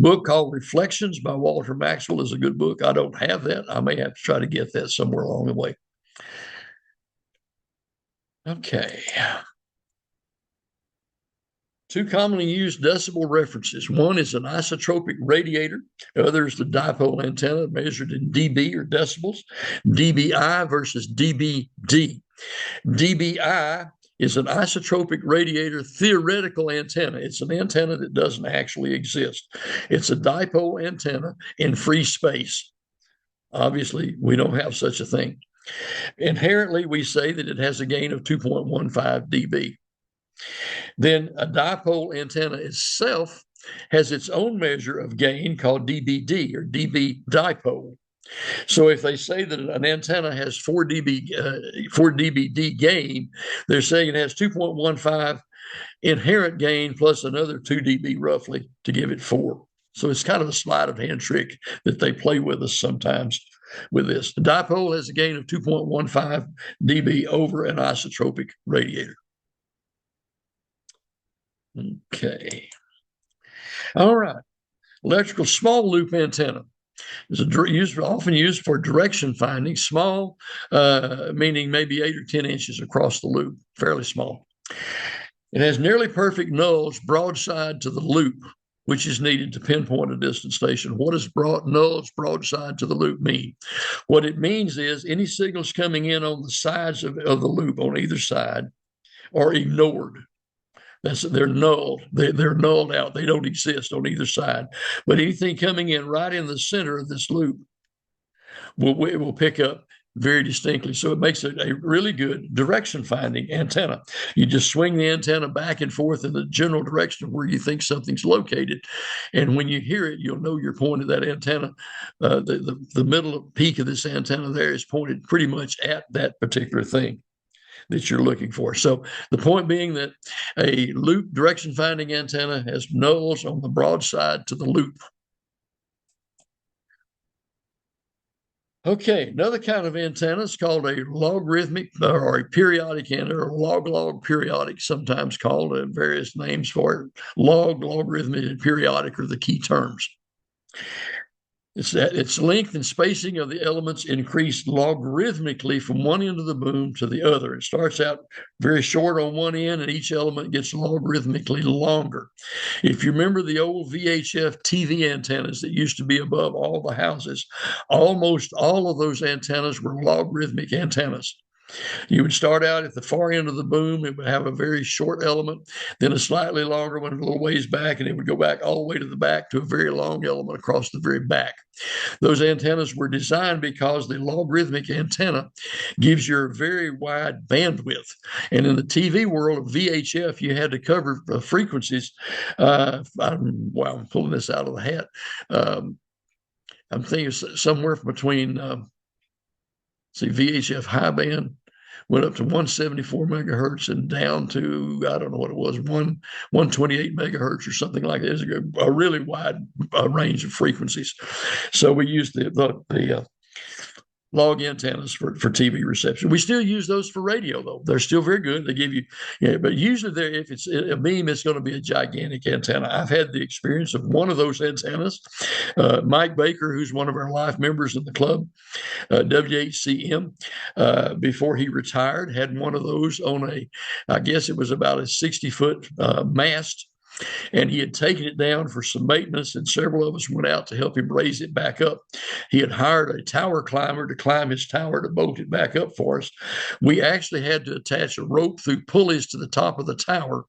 Book called Reflections by Walter Maxwell is a good book. I don't have that. I may have to try to get that somewhere along the way. Okay. Two commonly used decibel references. One is an isotropic radiator. The other is the dipole antenna measured in dB or decibels. dBi versus dBd. dBi is an isotropic radiator theoretical antenna. It's an antenna that doesn't actually exist. It's a dipole antenna in free space. Obviously, we don't have such a thing. Inherently, we say that it has a gain of 2.15 dB. Then a dipole antenna itself has its own measure of gain called dBd, or dB dipole. So if they say that an antenna has 4 dBd gain, they're saying it has 2.15 inherent gain plus another 2 dB roughly to give it 4. So it's kind of a sleight of hand trick that they play with us sometimes with this. The dipole has a gain of 2.15 dB over an isotropic radiator. Okay. All right. Electrical small loop antenna is often used for direction finding. Small, meaning maybe 8 or 10 inches across the loop, fairly small. It has nearly perfect nulls broadside to the loop, which is needed to pinpoint a distant station. What does nulls broadside to the loop mean? What it means is any signals coming in on the sides of the loop on either side are ignored. They're null. They're nulled out. They don't exist on either side. But anything coming in right in the center of this loop will pick up very distinctly. So it makes it a really good direction finding antenna. You just swing the antenna back and forth in the general direction of where you think something's located. And when you hear it, you'll know you're pointed that antenna. The middle peak of this antenna there is pointed pretty much at that particular thing that you're looking for. So the point being that a loop direction finding antenna has nulls on the broadside to the loop. Okay, another kind of antenna is called a logarithmic or a periodic antenna, or log periodic, sometimes called, and various names for it. Logarithmic, and periodic are the key terms. It's that its length and spacing of the elements increase logarithmically from one end of the boom to the other. It starts out very short on one end, and each element gets logarithmically longer. If you remember the old VHF TV antennas that used to be above all the houses, almost all of those antennas were logarithmic antennas. You would start out at the far end of the boom. It would have a very short element, then a slightly longer one a little ways back, and it would go back all the way to the back to a very long element across the very back. Those antennas were designed because the logarithmic antenna gives you a very wide bandwidth. And in the TV world of VHF, you had to cover frequencies. I'm pulling this out of the hat. I'm thinking somewhere between, VHF high band went up to 174 megahertz and down to, I don't know what it was, 128 megahertz or something like that. It's a really wide range of frequencies. So we used the log antennas for TV reception. We still use those for radio, though. They're still very good. They give you, but usually if it's a beam, it's going to be a gigantic antenna. I've had the experience of one of those antennas. Mike Baker, who's one of our life members in the club, WHCM, before he retired, had one of those on I guess it was about a 60-foot mast. And he had taken it down for some maintenance, and several of us went out to help him raise it back up. He had hired a tower climber to climb his tower to bolt it back up for us. We actually had to attach a rope through pulleys to the top of the tower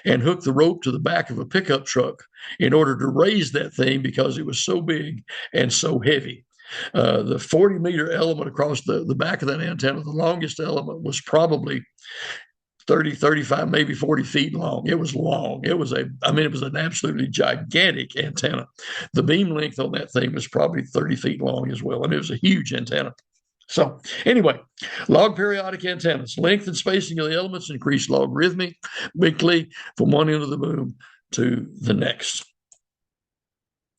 and hook the rope to the back of a pickup truck in order to raise that thing because it was so big and so heavy. The 40-meter element across the back of that antenna, the longest element was probably 30, 35, maybe 40 feet long. It was long. It was an absolutely gigantic antenna. The beam length on that thing was probably 30 feet long as well. And it was a huge antenna. So anyway, log periodic antennas, length and spacing of the elements increase logarithmically from one end of the boom to the next.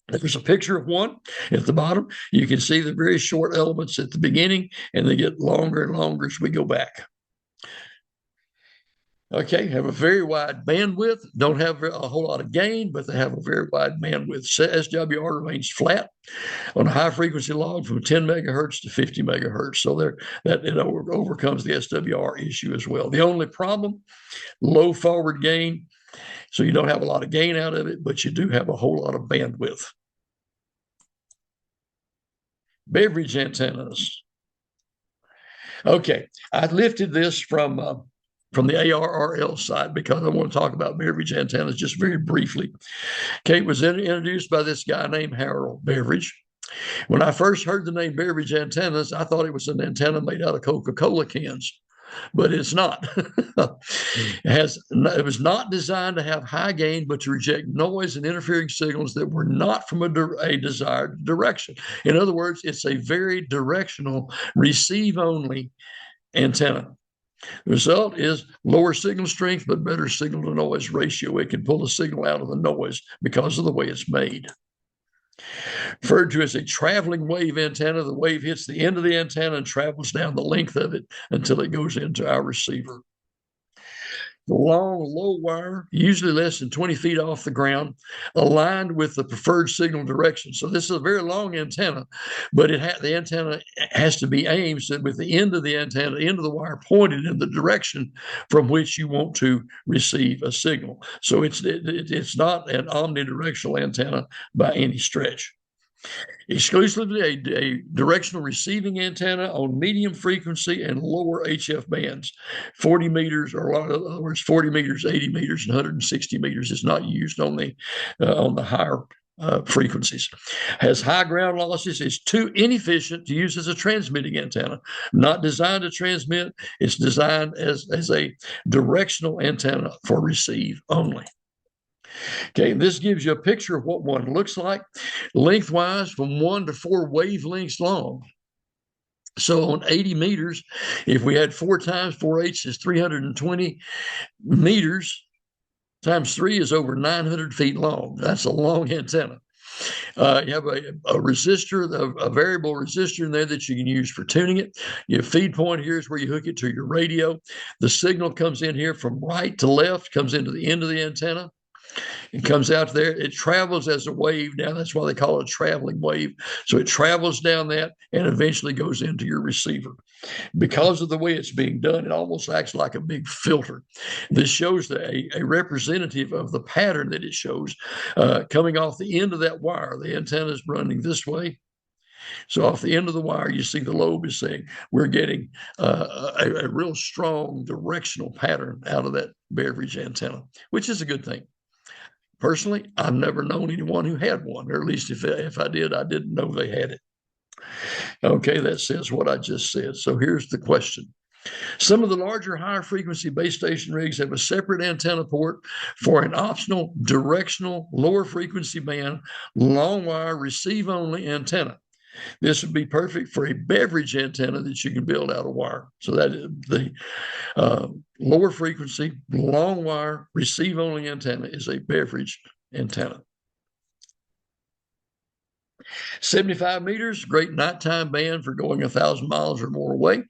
There's a picture of one at the bottom. You can see the very short elements at the beginning, and they get longer and longer as we go back. Okay, have a very wide bandwidth, don't have a whole lot of gain, but they have a very wide bandwidth. SWR remains flat on a high frequency log from 10 megahertz to 50 megahertz. So that it overcomes the SWR issue as well. The only problem, low forward gain. So you don't have a lot of gain out of it, but you do have a whole lot of bandwidth. Beverage antennas. Okay, I lifted this from the ARRL side because I want to talk about beverage antennas just very briefly. Kate was introduced by this guy named Harold Beveridge. When I first heard the name beverage antennas, I thought it was an antenna made out of Coca-Cola cans, but it's not. It was not designed to have high gain, but to reject noise and interfering signals that were not from a desired direction. In other words, it's a very directional, receive-only antenna. The result is lower signal strength, but better signal to noise ratio. It can pull the signal out of the noise because of the way it's made. Referred to as a traveling wave antenna, the wave hits the end of the antenna and travels down the length of it until it goes into our receiver. The long, low wire, usually less than 20 feet off the ground, aligned with the preferred signal direction. So this is a very long antenna, but the antenna has to be aimed so with the end of the antenna, the end of the wire pointed in the direction from which you want to receive a signal. So it's not an omnidirectional antenna by any stretch. Exclusively a directional receiving antenna on medium frequency and lower HF bands. 40 meters, or in other words, 40 meters, 80 meters, and 160 meters is not used on the higher frequencies. Has high ground losses, is too inefficient to use as a transmitting antenna. Not designed to transmit, it's designed as a directional antenna for receive only. Okay, this gives you a picture of what one looks like, lengthwise from 1 to 4 wavelengths long. So on 80 meters, if we had 4 times 4H is 320 meters, times 3 is over 900 feet long. That's a long antenna. You have a resistor, a variable resistor in there that you can use for tuning it. Your feed point here is where you hook it to your radio. The signal comes in here from right to left, comes into the end of the antenna. It comes out there. It travels as a wave down. That's why they call it a traveling wave. So it travels down that and eventually goes into your receiver. Because of the way it's being done, it almost acts like a big filter. This shows a representative of the pattern that it shows coming off the end of that wire. The antenna is running this way. So off the end of the wire, you see the lobe is saying we're getting a real strong directional pattern out of that beverage antenna, which is a good thing. Personally, I've never known anyone who had one, or at least if I did, I didn't know they had it. Okay, that says what I just said. So here's the question. Some of the larger, higher frequency base station rigs have a separate antenna port for an optional directional lower frequency band long wire receive only antenna. This would be perfect for a beverage antenna that you can build out of wire. So that is the lower frequency, long wire, receive only antenna is a beverage antenna. 75 meters, great nighttime band for going 1,000 miles or more away.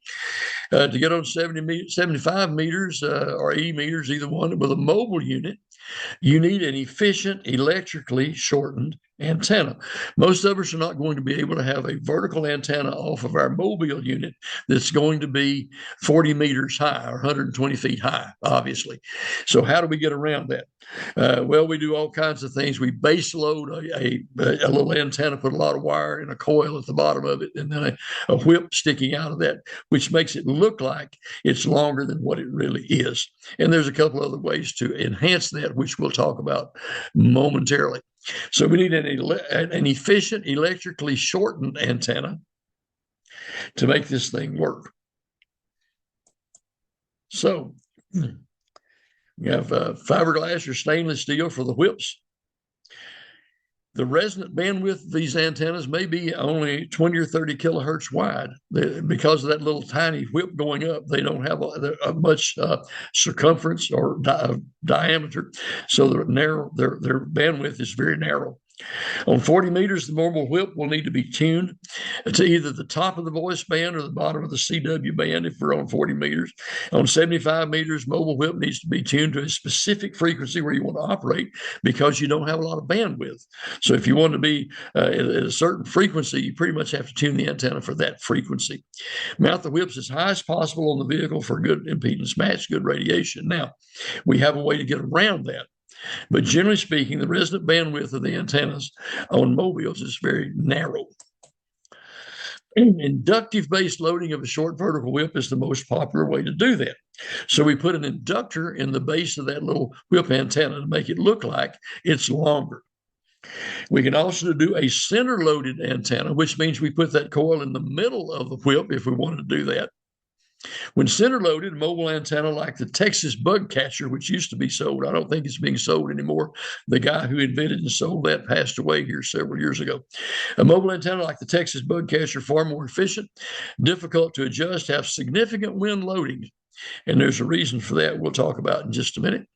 To get on 75 meters or 80 meters, either one, with a mobile unit, you need an efficient, electrically shortened antenna. Most of us are not going to be able to have a vertical antenna off of our mobile unit that's going to be 40 meters high or 120 feet high, obviously. So how do we get around that? Well, we do all kinds of things. We base load a little antenna, put a lot of wire in a coil at the bottom of it, and then a whip sticking out of that, which makes it look like it's longer than what it really is. And there's a couple other ways to enhance that, which we'll talk about momentarily. So we need an efficient, electrically shortened antenna to make this thing work. So we have fiberglass or stainless steel for the whips. The resonant bandwidth of these antennas may be only 20 or 30 kilohertz wide. Because of that little tiny whip going up, they don't have a much circumference or diameter, so their bandwidth is very narrow. On 40 meters, the mobile whip will need to be tuned to either the top of the voice band or the bottom of the CW band if we're on 40 meters. On 75 meters, mobile whip needs to be tuned to a specific frequency where you want to operate because you don't have a lot of bandwidth. So if you want to be at a certain frequency, you pretty much have to tune the antenna for that frequency. Mount the whips as high as possible on the vehicle for good impedance match, good radiation. Now, we have a way to get around that. But generally speaking, the resonant bandwidth of the antennas on mobiles is very narrow. Inductive base loading of a short vertical whip is the most popular way to do that. So we put an inductor in the base of that little whip antenna to make it look like it's longer. We can also do a center loaded antenna, which means we put that coil in the middle of the whip if we wanted to do that. When center loaded, a mobile antenna like the Texas bug catcher, which used to be sold, I don't think it's being sold anymore. The guy who invented and sold that passed away here several years ago. A mobile antenna like the Texas bug catcher, far more efficient, difficult to adjust, have significant wind loading. And there's a reason for that we'll talk about in just a minute.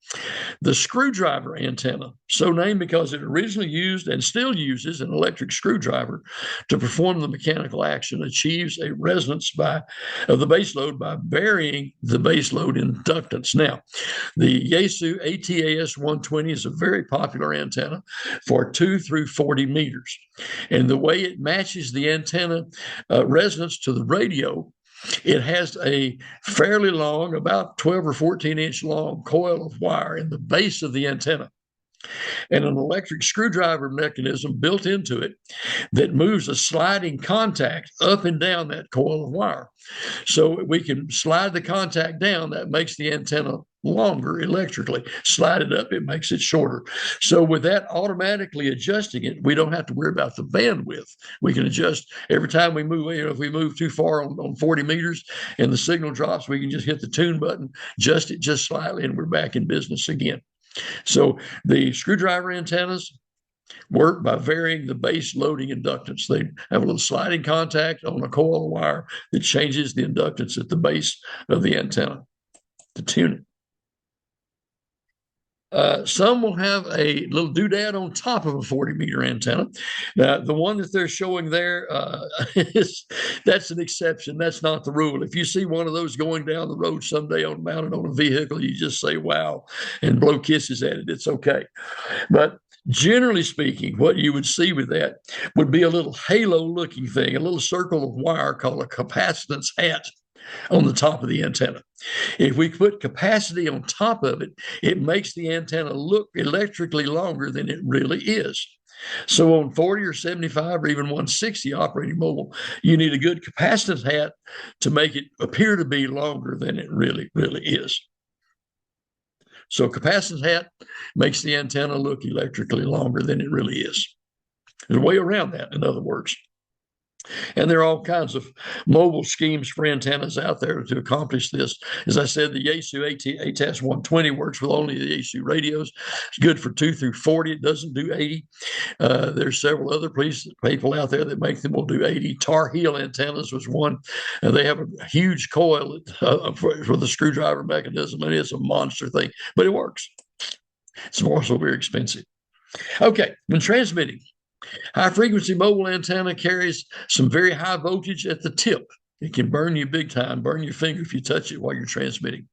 The screwdriver antenna, so named because it originally used and still uses an electric screwdriver to perform the mechanical action, achieves a resonance of the base load by varying the base load inductance. Now, the Yaesu ATAS 120 is a very popular antenna for 2 through 40 meters. And the way it matches the antenna resonance to the radio, it has a fairly long, about 12 or 14 inch long coil of wire in the base of the antenna. and an electric screwdriver mechanism built into it that moves a sliding contact up and down that coil of wire. So we can slide the contact down. That makes the antenna longer electrically. Slide it up, it makes it shorter. So with that automatically adjusting it, we don't have to worry about the bandwidth. We can adjust every time we move. If we move too far on 40 meters and the signal drops, we can just hit the tune button, adjust it just slightly, and we're back in business again. So the screwdriver antennas work by varying the base loading inductance. They have a little sliding contact on a coil of wire that changes the inductance at the base of the antenna to tune it. Some will have a little doodad on top of a 40-meter antenna. Now, the one that they're showing there, that's an exception. That's not the rule. If you see one of those going down the road someday mounted on a vehicle, you just say, wow, and blow kisses at it. It's okay. But generally speaking, what you would see with that would be a little halo-looking thing, a little circle of wire called a capacitance hat on the top of the antenna. If we put capacity on top of it, it makes the antenna look electrically longer than it really is. So on 40 or 75 or even 160 operating mobile, you need a good capacitance hat to make it appear to be longer than it really is. So capacitance hat makes the antenna look electrically longer than it really is. There's a way around that, in other words. And there are all kinds of mobile schemes for antennas out there to accomplish this. As I said, the Yaesu ATAS 120 works with only the Yaesu radios. It's good for 2 through 40. It doesn't do 80. There's several other people out there that make them will do 80. Tar Heel antennas was one. They have a huge coil for the screwdriver mechanism, and it's a monster thing, but it works. It's also very expensive. Okay, when transmitting, high-frequency mobile antenna carries some very high voltage at the tip. It can burn you big time, burn your finger if you touch it while you're transmitting.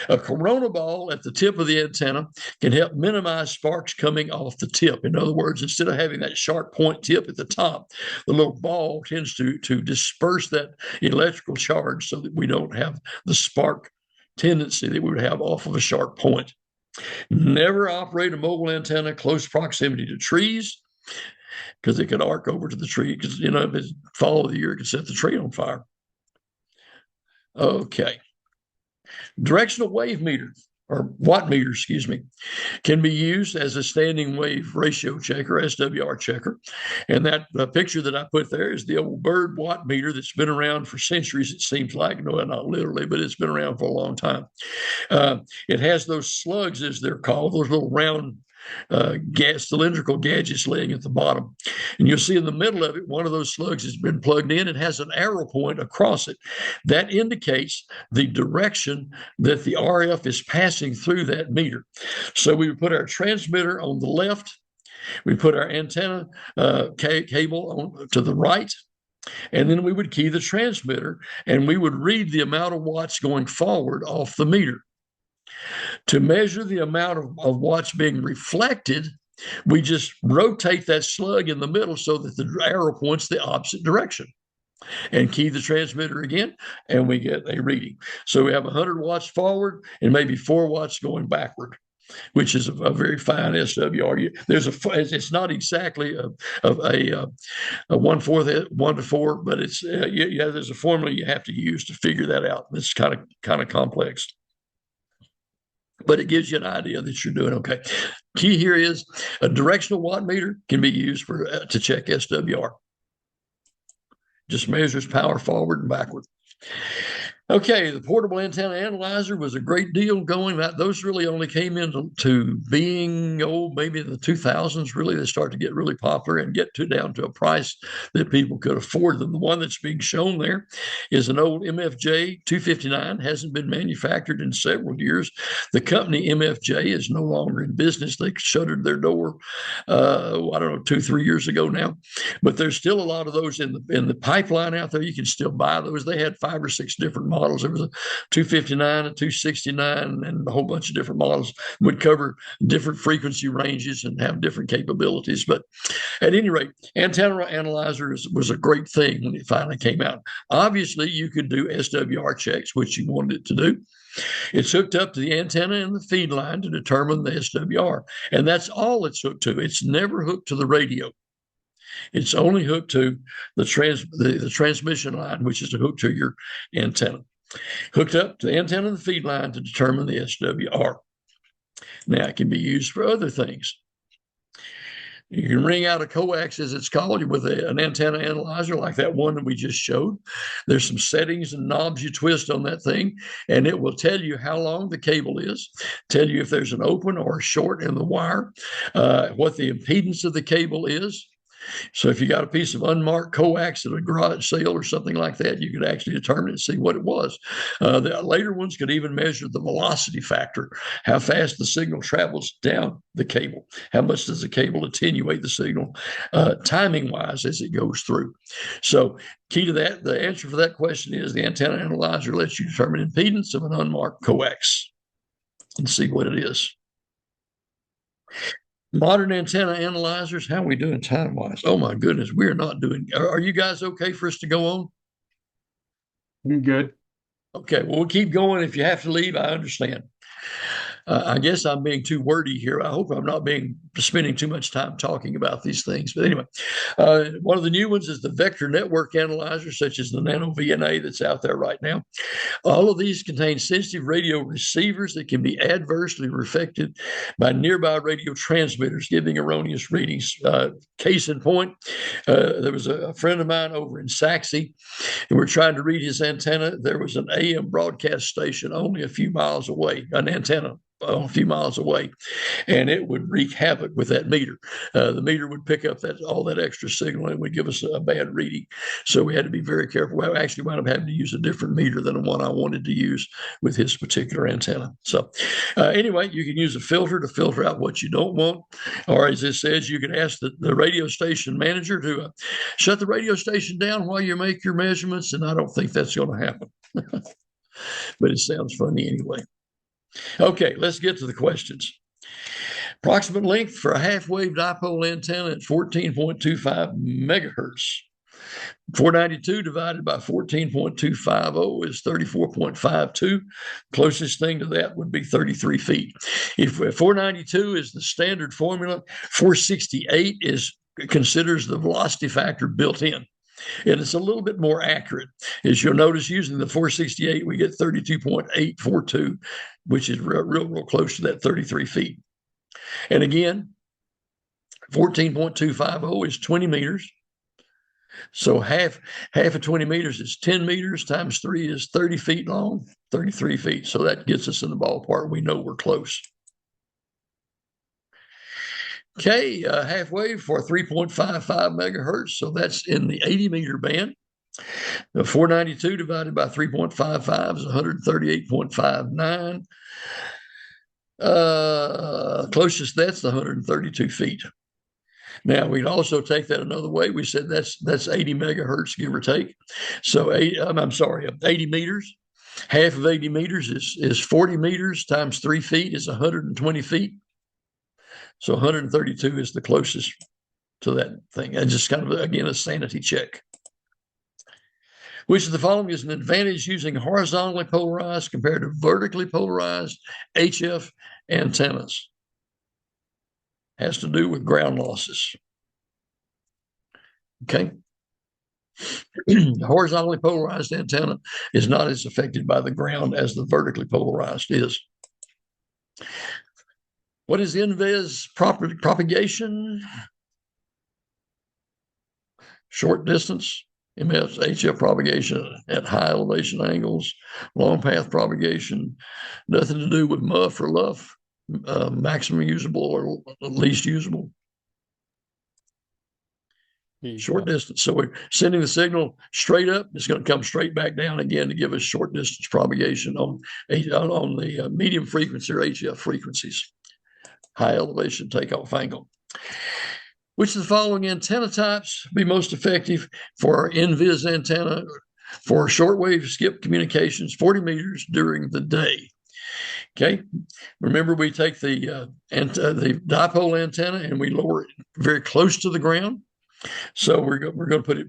A corona ball at the tip of the antenna can help minimize sparks coming off the tip. In other words, instead of having that sharp point tip at the top, the little ball tends to disperse that electrical charge so that we don't have the spark tendency that we would have off of a sharp point. Never operate a mobile antenna close proximity to trees, because it could arc over to the tree, because, if it follow the year, it could set the tree on fire. Okay. Directional wave meter, or watt meter, can be used as a standing wave ratio checker, SWR checker. And that picture that I put there is the old bird watt meter that's been around for centuries, it seems like. No, not literally, but it's been around for a long time. It has those slugs, as they're called, those little round cylindrical gadgets laying at the bottom. And you'll see in the middle of it, one of those slugs has been plugged in. It has an arrow point across it. That indicates the direction that the RF is passing through that meter. So we would put our transmitter on the left. We put our antenna cable to the right. And then we would key the transmitter, and we would read the amount of watts going forward off the meter. To measure the amount of watts being reflected, we just rotate that slug in the middle so that the arrow points the opposite direction, and key the transmitter again, and we get a reading. So we have 100 watts forward and maybe 4 watts going backward, which is a very fine SWR. It's not exactly a 1/4, 1 to 4, but it's there's a formula you have to use to figure that out. It's kind of complex, but it gives you an idea that you're doing okay. Key here is a directional watt meter can be used to check SWR. Just measures power forward and backward. Okay, the portable antenna analyzer was a great deal going. Those really only came into being, maybe in the 2000s. Really, they started to get really popular and get down to a price that people could afford them. The one that's being shown there is an old MFJ 259, hasn't been manufactured in several years. The company MFJ is no longer in business. They shuttered their door, 2-3 years ago now. But there's still a lot of those in the pipeline out there. You can still buy those. They had 5 or 6 different models. There was a 259, a 269, and a whole bunch of different models. Would cover different frequency ranges and have different capabilities. But at any rate, antenna analyzer was a great thing when it finally came out. Obviously, you could do SWR checks, which you wanted it to do. It's hooked up to the antenna and the feed line to determine the SWR. And that's all it's hooked to. It's never hooked to the radio. It's only hooked to the transmission line, which is hooked to your antenna. Hooked up to the antenna and the feed line to determine the SWR. Now, it can be used for other things. You can ring out a coax, as it's called, with an antenna analyzer like that one that we just showed. There's some settings and knobs you twist on that thing, and it will tell you how long the cable is, tell you if there's an open or a short in the wire, what the impedance of the cable is. So if you got a piece of unmarked coax at a garage sale or something like that, you could actually determine it and see what it was. The later ones could even measure the velocity factor, how fast the signal travels down the cable, how much does the cable attenuate the signal, timing-wise as it goes through. So key to that, the answer for that question is the antenna analyzer lets you determine impedance of an unmarked coax and see what it is. Modern antenna analyzers, how are we doing time-wise? Oh, my goodness, we're not doing. Are you guys okay for us to go on? I'm good. Okay, well, we'll keep going. If you have to leave, I understand. I guess I'm being too wordy here. I hope I'm not spending too much time talking about these things. But anyway, one of the new ones is the vector network analyzer, such as the Nano VNA that's out there right now. All of these contain sensitive radio receivers that can be adversely affected by nearby radio transmitters, giving erroneous readings. Case in point, there was a friend of mine over in Saxe, and we're trying to read his antenna. There was an AM broadcast station only a few miles away, an antenna a few miles away, and it would wreak havoc with that meter. The meter would pick up all that extra signal and would give us a bad reading. So we had to be very careful. We actually wound up having to use a different meter than the one I wanted to use with his particular antenna. So anyway, you can use a filter to filter out what you don't want. Or as it says, you can ask the radio station manager to shut the radio station down while you make your measurements, and I don't think that's going to happen. But it sounds funny anyway. Okay, let's get to the questions. Approximate length for a half-wave dipole antenna at 14.25 megahertz. 492 divided by 14.250 is 34.52. Closest thing to that would be 33 feet. If 492 is the standard formula, 468 considers the velocity factor built in. And it's a little bit more accurate. As you'll notice, using the 468, we get 32.842, which is real close to that 33 feet. And again, 14.250 is 20 meters. So half of 20 meters is 10 meters times 3 is 30 feet long, 33 feet. So that gets us in the ballpark. We know we're close. Okay, half wave for 3.55 megahertz. So that's in the 80 meter band. The 492 divided by 3.55 is 138.59. Closest that's the 132 feet. Now we'd also take that another way. We said that's 80 megahertz, give or take. So 80 meters. Half of 80 meters is 40 meters times 3 feet is 120 feet. So 132 is the closest to that thing. And just kind of, again, a sanity check. Which of the following is an advantage using horizontally polarized compared to vertically polarized HF antennas? Has to do with ground losses. Okay. Horizontally polarized antenna is not as affected by the ground as the vertically polarized is. What is NVIS propagation? Short distance, MS, HF propagation at high elevation angles, long path propagation, nothing to do with MUF or LUF, maximum usable or least usable. Short distance. So we're sending the signal straight up. It's going to come straight back down again to give us short distance propagation on the medium frequency or HF frequencies. High elevation takeoff angle. Which of the following antenna types be most effective for our NVIS antenna for shortwave skip communications 40 meters during the day? Okay, remember we take the dipole antenna and we lower it very close to the ground. So we're going to put it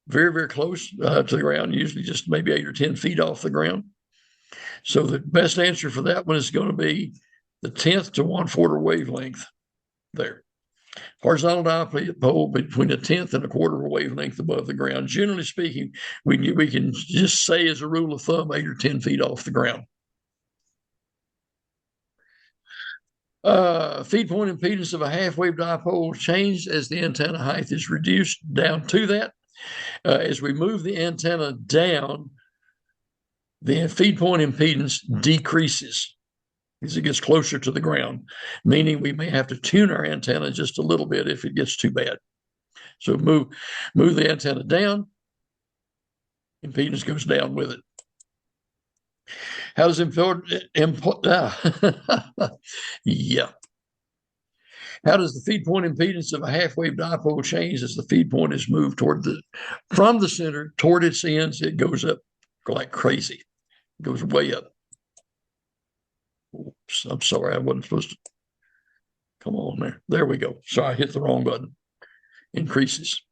very, very close to the ground, usually just maybe 8 or 10 feet off the ground. So the best answer for that one is going to be the 10th to 1/4 wavelength there. Horizontal dipole between a 10th and a quarter of a wavelength above the ground. Generally speaking, we can just say as a rule of thumb 8 or 10 feet off the ground. Feed point impedance of a half-wave dipole changes as the antenna height is reduced down to that. As we move the antenna down, the feed point impedance decreases as it gets closer to the ground, meaning we may have to tune our antenna just a little bit if it gets too bad. So move the antenna down, impedance goes down with it. How does yeah. How does the feed point impedance of a half-wave dipole change as the feed point is moved from the center toward its ends? It goes up like crazy. It goes way up. Oops, I'm sorry, I wasn't supposed to. Come on there. There we go. Sorry, I hit the wrong button. Increases.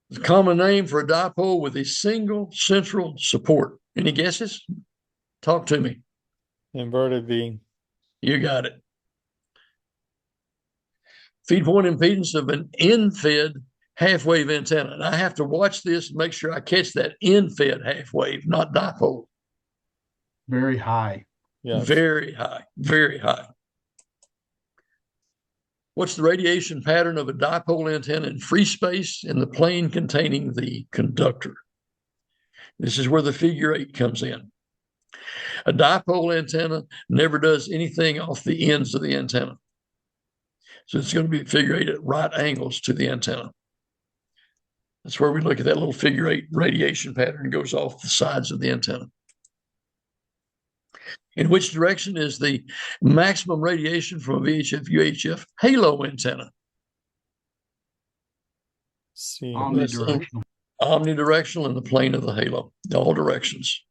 The common name for a dipole with a single central support. Any guesses? Talk to me. Inverted beam. You got it. Feed point impedance of an end-fed half-wave antenna. And I have to watch this and make sure I catch that end-fed half-wave, not dipole. Very high. Yes. Very high. Very high. What's the radiation pattern of a dipole antenna in free space in the plane containing the conductor? This is where the figure 8 comes in. A dipole antenna never does anything off the ends of the antenna. So it's going to be figure 8 at right angles to the antenna. That's where we look at that little figure 8 radiation pattern goes off the sides of the antenna. In which direction is the maximum radiation from a VHF UHF halo antenna? C. Omnidirectional. Omnidirectional in the plane of the halo, all directions.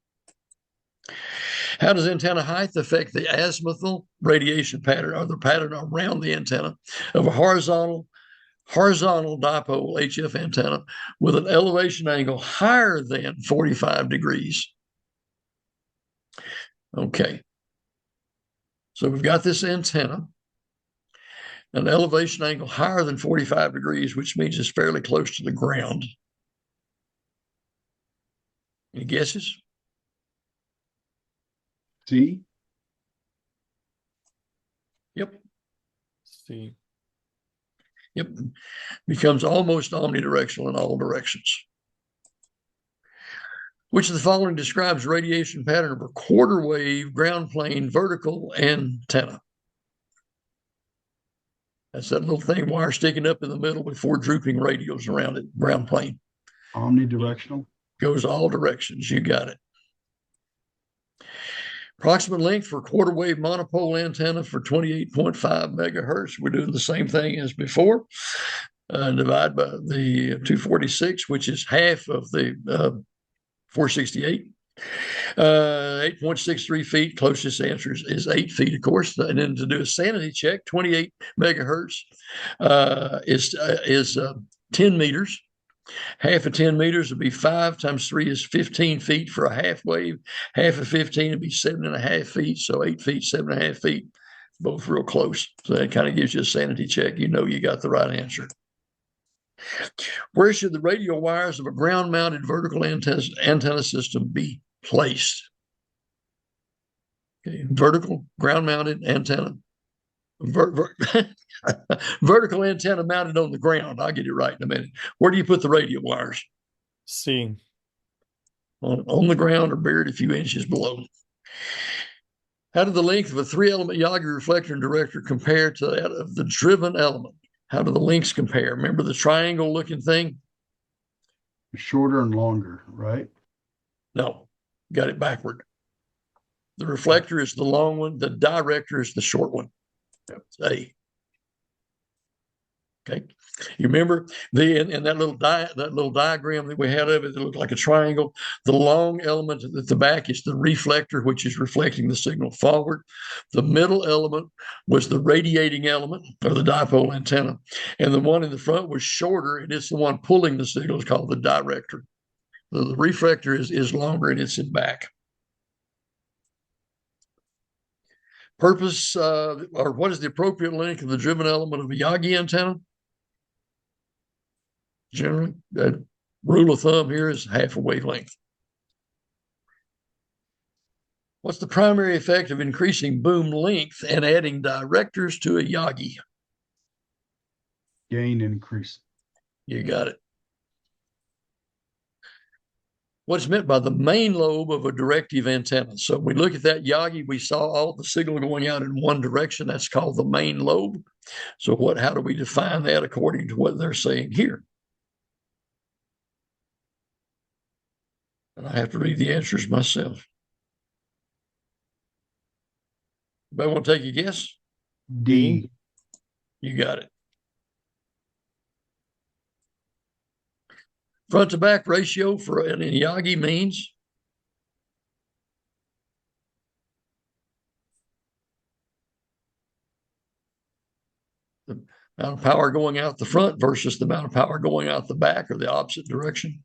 How does antenna height affect the azimuthal radiation pattern, or the pattern around the antenna of a horizontal dipole HF antenna with an elevation angle higher than 45 degrees? Okay. So we've got this antenna, an elevation angle higher than 45 degrees, which means it's fairly close to the ground. Any guesses? C. Yep. C. Yep. Becomes almost omnidirectional in all directions. Which of the following describes radiation pattern of a quarter wave ground plane vertical antenna? That's that little thing, wire sticking up in the middle with 4 drooping radials around it, ground plane. Omnidirectional. Goes all directions. You got it. Approximate length for quarter wave monopole antenna for 28.5 megahertz. We're doing the same thing as before. Divide by the 246, which is half of the 468. 8.63 feet. Closest answer is 8 feet, of course. And then to do a sanity check, 28 megahertz is 10 meters. Half of 10 meters would be 5 times 3 is 15 feet for a half wave. Half of 15 would be 7.5 feet. So 8 feet, 7.5 feet, both real close. So that kind of gives you a sanity check. You know you got the right answer. Where should the radial wires of a ground-mounted vertical antenna system be placed? Okay, vertical, ground-mounted antenna. Vertical antenna mounted on the ground. I'll get it right in a minute. Where do you put the radial wires? C. On the ground or buried a few inches below. How did the length of a 3-element Yagi reflector and director compare to that of the driven element? How do the lengths compare? Remember the triangle looking thing? Shorter and longer, right? No, got it backward. The reflector is the long one. The director is the short one. That's A. Okay. You remember in that little diagram that we had of it that looked like a triangle, the long element at the back is the reflector, which is reflecting the signal forward. The middle element was the radiating element, or the dipole antenna. And the one in the front was shorter, and it's the one pulling the signal. It's called the director. The reflector is longer, and it's in back. Purpose or what is the appropriate length of the driven element of a Yagi antenna? Generally, the rule of thumb here is half a wavelength. What's the primary effect of increasing boom length and adding directors to a Yagi? Gain increase. You got it. What's meant by the main lobe of a directive antenna? So we look at that Yagi, we saw all the signal going out in one direction. That's called the main lobe. So how do we define that according to what they're saying here? And I have to read the answers myself. Anybody want to take a guess? D. You got it. Front to back ratio for an Yagi means the amount of power going out the front versus the amount of power going out the back, or the opposite direction.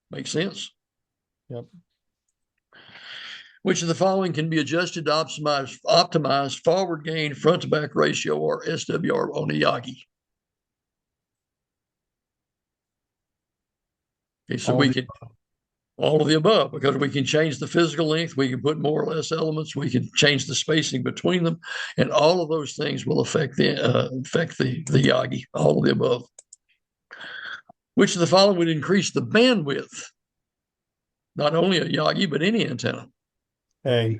Makes sense? Yep. Which of the following can be adjusted to optimize forward gain, front to back ratio, or SWR on a Yagi? Okay, so we can all of the above, because we can change the physical length, we can put more or less elements, we can change the spacing between them, and all of those things will affect the Yagi. All of the above. Which of the following would increase the bandwidth? Not only a Yagi, but any antenna. A.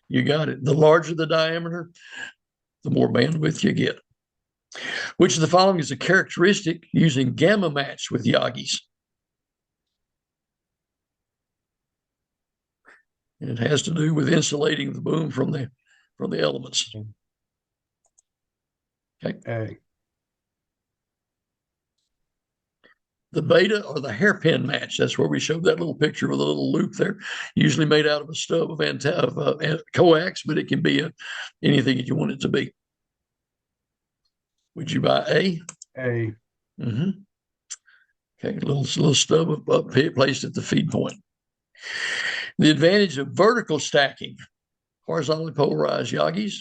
You got it. The larger the diameter, the more bandwidth you get. Which of the following is a characteristic using gamma match with Yagis? And it has to do with insulating the boom from the elements. Okay. A. The beta or the hairpin match. That's where we showed that little picture with a little loop there, usually made out of a stub of coax, but it can be anything that you want it to be. Would you buy A? A. Mm-hmm. Okay, a little stub up here placed at the feed point. The advantage of vertical stacking, horizontally polarized Yagis.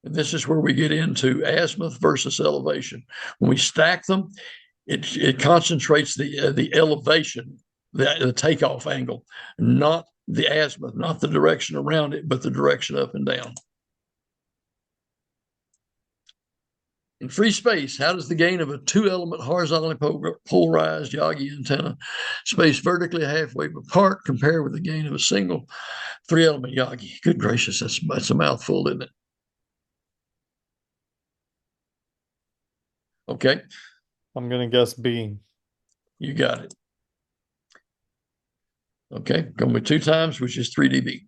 And this is where we get into azimuth versus elevation. When we stack them, it concentrates the elevation, the takeoff angle, not the azimuth, not the direction around it, but the direction up and down. In free space, how does the gain of a two-element horizontally polarized Yagi antenna spaced vertically halfway apart compare with the gain of a single three-element Yagi? Good gracious, that's a mouthful, isn't it? Okay. I'm going to guess B. You got it. Okay, going with 2 times, which is 3 dB.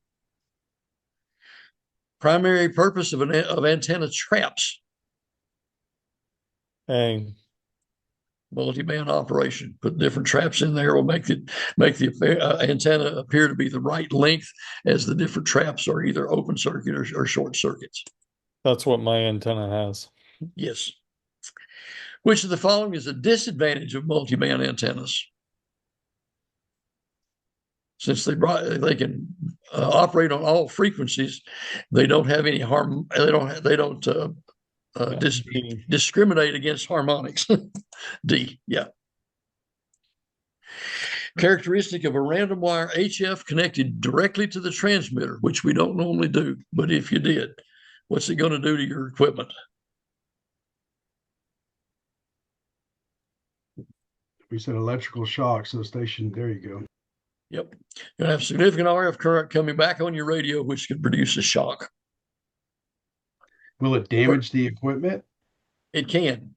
Primary purpose of antenna traps. A. Multi-band operation. Put different traps in there will make the antenna appear to be the right length, as the different traps are either open circuit or short circuits. That's what my antenna has. Yes. Which of the following is a disadvantage of multi-band antennas? Since they can operate on all frequencies, they don't have any harm. They don't discriminate against harmonics. D, yeah. Characteristic of a random wire HF connected directly to the transmitter, which we don't normally do, but if you did, what's it going to do to your equipment? We said electrical shock, so station, there you go. Yep. You're going to have significant RF current coming back on your radio, which could produce a shock. Will it damage the equipment? It can.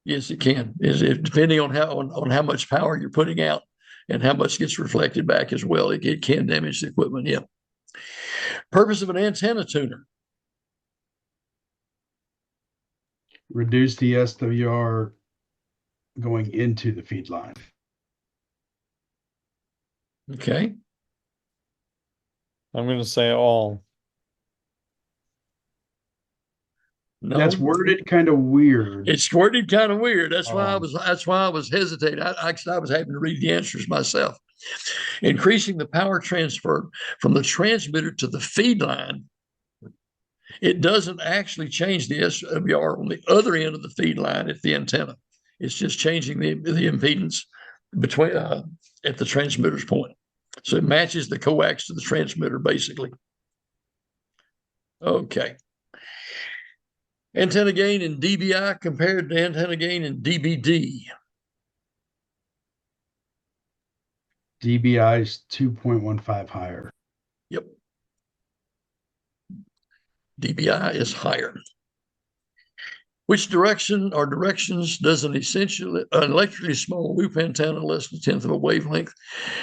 Yes, it can. Depending on how much power you're putting out and how much gets reflected back as well. It can damage the equipment, yeah. Purpose of an antenna tuner. Reduce the SWR going into the feed line. Okay. I'm going to say all. No, that's worded kind of weird. It's worded kind of weird. That's why I was hesitating. I was having to read the answers myself. Increasing the power transfer from the transmitter to the feed line, it doesn't actually change the SWR on the other end of the feed line at the antenna. It's just changing the impedance between at the transmitter's point. So it matches the coax to the transmitter, basically. Okay. Antenna gain in dBi compared to antenna gain in dBd. dBi is 2.15 higher. Yep. dBi is higher. Which direction or directions does an electrically small loop antenna less than a tenth of a wavelength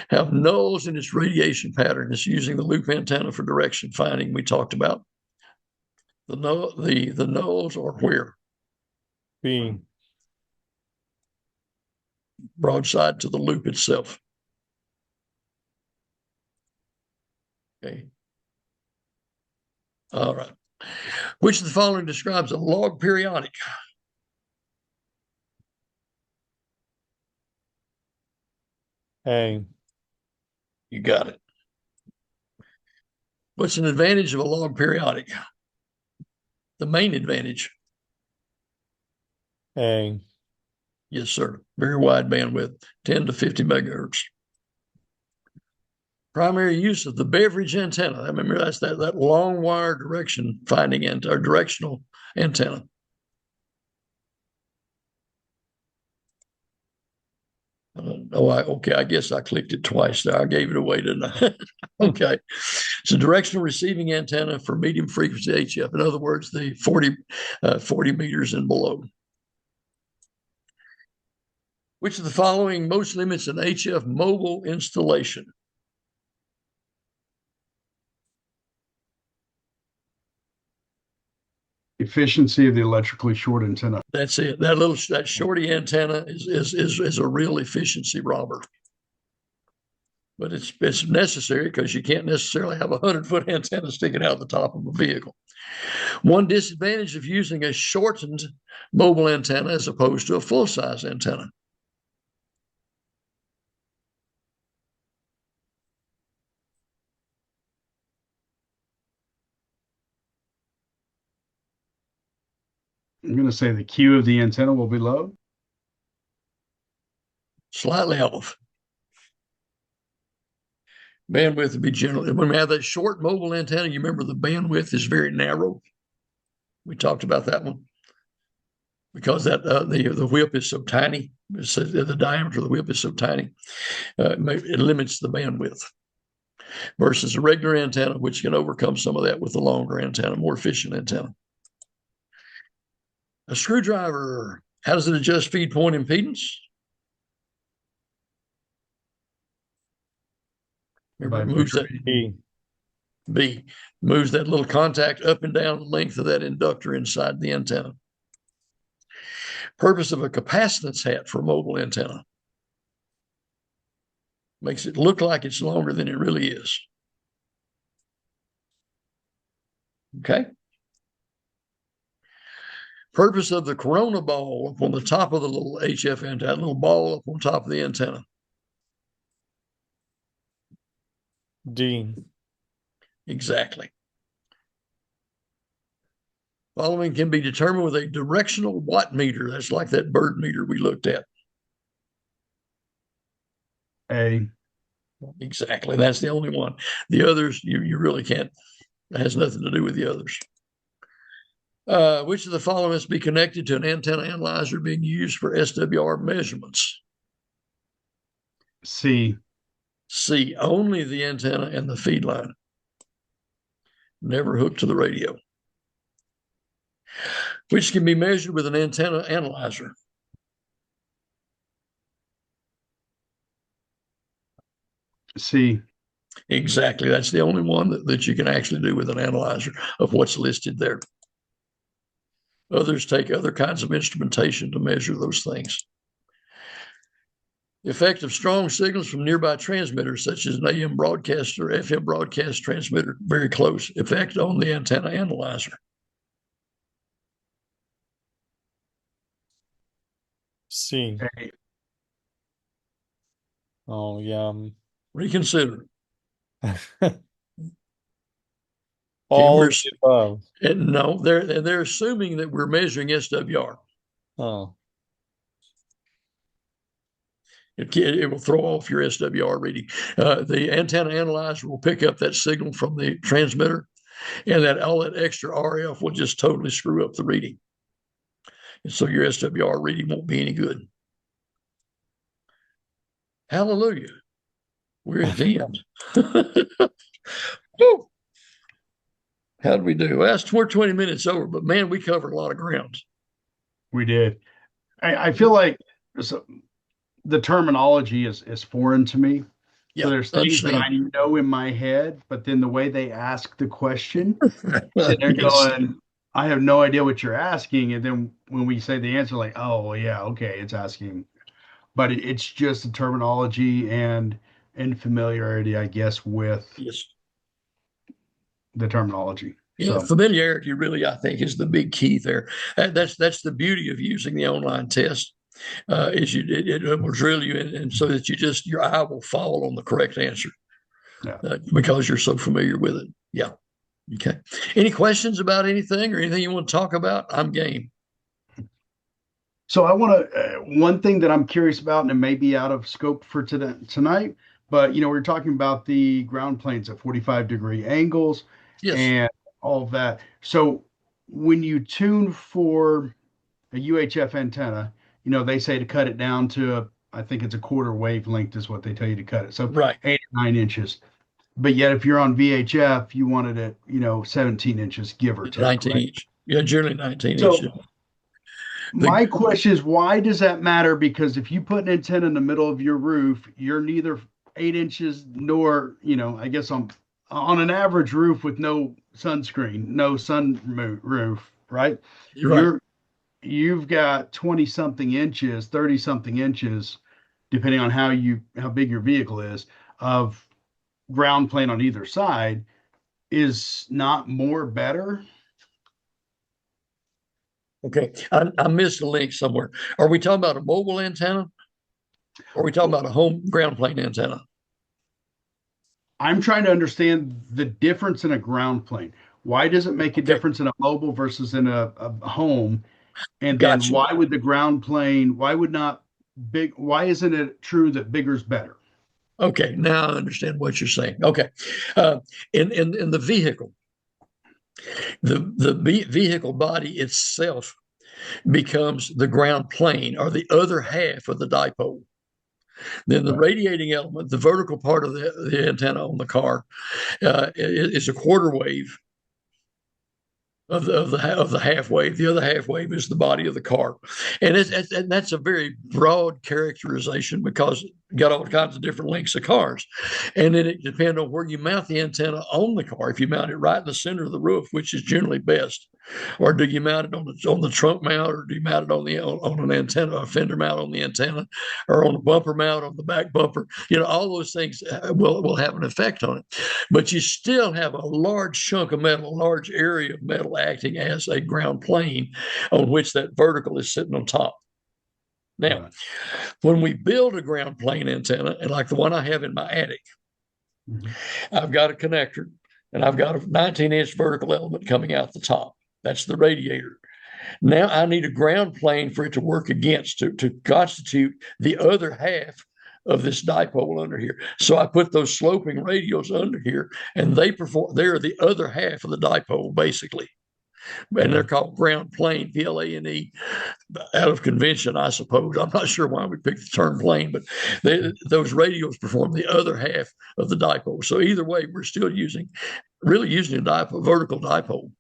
have nulls in its radiation pattern? It's using the loop antenna for direction finding we talked about. The nulls are where? B. Broadside to the loop itself. Okay. All right. Which of the following describes a log periodic? A. You got it. What's an advantage of a log periodic? The main advantage. A. Yes, sir. Very wide bandwidth, 10 to 50 megahertz. Primary use of the beverage antenna. I remember that's that long wire direction finding or directional antenna. Okay. I guess I clicked it twice there. I gave it away, didn't I? Okay. It's a directional receiving antenna for medium frequency HF. In other words, the 40 meters and below. Which of the following most limits an HF mobile installation? Efficiency of the electrically short antenna. That's it. That shorty antenna is a real efficiency robber. But it's necessary because you can't necessarily have a 100-foot antenna sticking out the top of a vehicle. One disadvantage of using a shortened mobile antenna as opposed to a full-size antenna. I'm going to say the Q of the antenna will be low. Slightly off. Bandwidth would be generally, when we have that short mobile antenna, you remember the bandwidth is very narrow. We talked about that one because that the whip is so tiny. The diameter of the whip is so tiny, it limits the bandwidth. Versus a regular antenna, which can overcome some of that with a longer antenna, more efficient antenna. A screwdriver, how does it adjust feed point impedance? Remember, it moves that B moves that little contact up and down the length of that inductor inside the antenna. Purpose of a capacitance hat for a mobile antenna. Makes it look like it's longer than it really is. Okay. Purpose of the corona ball up on the top of the little HF antenna, little ball up on top of the antenna. D. Exactly. Following can be determined with a directional watt meter. That's like that bird meter we looked at. A. Exactly. That's the only one. The others, you really can't. It has nothing to do with the others. Which of the following must be connected to an antenna analyzer being used for SWR measurements? C. C. Only the antenna and the feed line. Never hooked to the radio. Which can be measured with an antenna analyzer? C. Exactly. That's the only one that you can actually do with an analyzer of what's listed there. Others take other kinds of instrumentation to measure those things. The effect of strong signals from nearby transmitters, such as an AM broadcast or FM broadcast transmitter, very close effect on the antenna analyzer. C. A. Oh, yeah. Reconsider. All we're of the above. no, they're assuming that we're measuring SWR. Oh, It will throw off your SWR reading. The antenna analyzer will pick up that signal from the transmitter, and that all that extra RF will just totally screw up the reading. And so your SWR reading won't be any good. Hallelujah. We're at the end. Woo! How did we do? Well, we're 20 minutes over, but man, we covered a lot of ground. We did. I feel like the terminology is foreign to me. Yeah, So there's things that I know in my head, but then the way they ask the question, and they're yes. going, I have no idea what you're asking. And then when we say the answer, like, oh, well, yeah, okay, it's asking. But it's just the terminology and familiarity, I guess, with Yes. the terminology. Yeah, So familiarity really, I think, is the big key there. That's the beauty of using the online test. Is it will drill you in, and so that your eye will fall on the correct answer. yeah. Because you're so familiar with it. Yeah. Okay. Any questions about anything or anything you want to talk about? I'm game. So I want to one thing that I'm curious about, and it may be out of scope for tonight, but we're talking about the ground planes at 45-degree angles Yes. and all of that. So when you tune for a UHF antenna, they say to cut it down to I think it's a quarter wavelength is what they tell you to cut it. So Right. 8 or 9 inches. But yet if you're on VHF, you wanted it, 17 inches, give or take. 19 Right? inch. Yeah, generally 19 So inches. my question is, why does that matter? Because if you put an antenna in the middle of your roof, you're neither 8 inches nor, I guess on an average roof with no sunscreen, no sun roof, right? You're right. You've got 20 something inches, 30 something inches, depending on how big your vehicle is, of ground plane on either side. Is not more better? Okay. I missed a link somewhere. Are we talking about a mobile antenna? Or are we talking about a home ground plane antenna? I'm trying to understand the difference in a ground plane. Why does it make a Okay. difference in a mobile versus in a home? And then Gotcha. why would the ground plane, why isn't it true that bigger's better? Okay. Now I understand what you're saying. Okay. Uh, in the vehicle, the vehicle body itself becomes the ground plane or the other half of the dipole. Then the radiating element, the vertical part of the antenna on the car, is a quarter wave of the half wave. The other half wave is the body of the car, and that's a very broad characterization because you got all kinds of different lengths of cars, and then it depends on where you mount the antenna on the car. If you mount it right in the center of the roof, which is generally best, or do you mount it on the trunk mount, or do you mount it on an antenna, a fender mount on the antenna, or on a bumper mount on the back bumper? All those things will have an effect on it, but you still have a large chunk of metal, a large area of metal acting as a ground plane on which that vertical is sitting on top. Now, when we build a ground plane antenna, and like the one I have in my attic, I've got a connector and I've got a 19-inch vertical element coming out the top. That's the radiator. Now I need a ground plane for it to work against to constitute the other half of this dipole under here. So I put those sloping radials under here, and they're the other half of the dipole, basically. And they're called ground plane, PLANE, out of convention, I suppose. I'm not sure why we picked the term plane, but those radials perform the other half of the dipole. So either way, we're still really using a vertical dipole.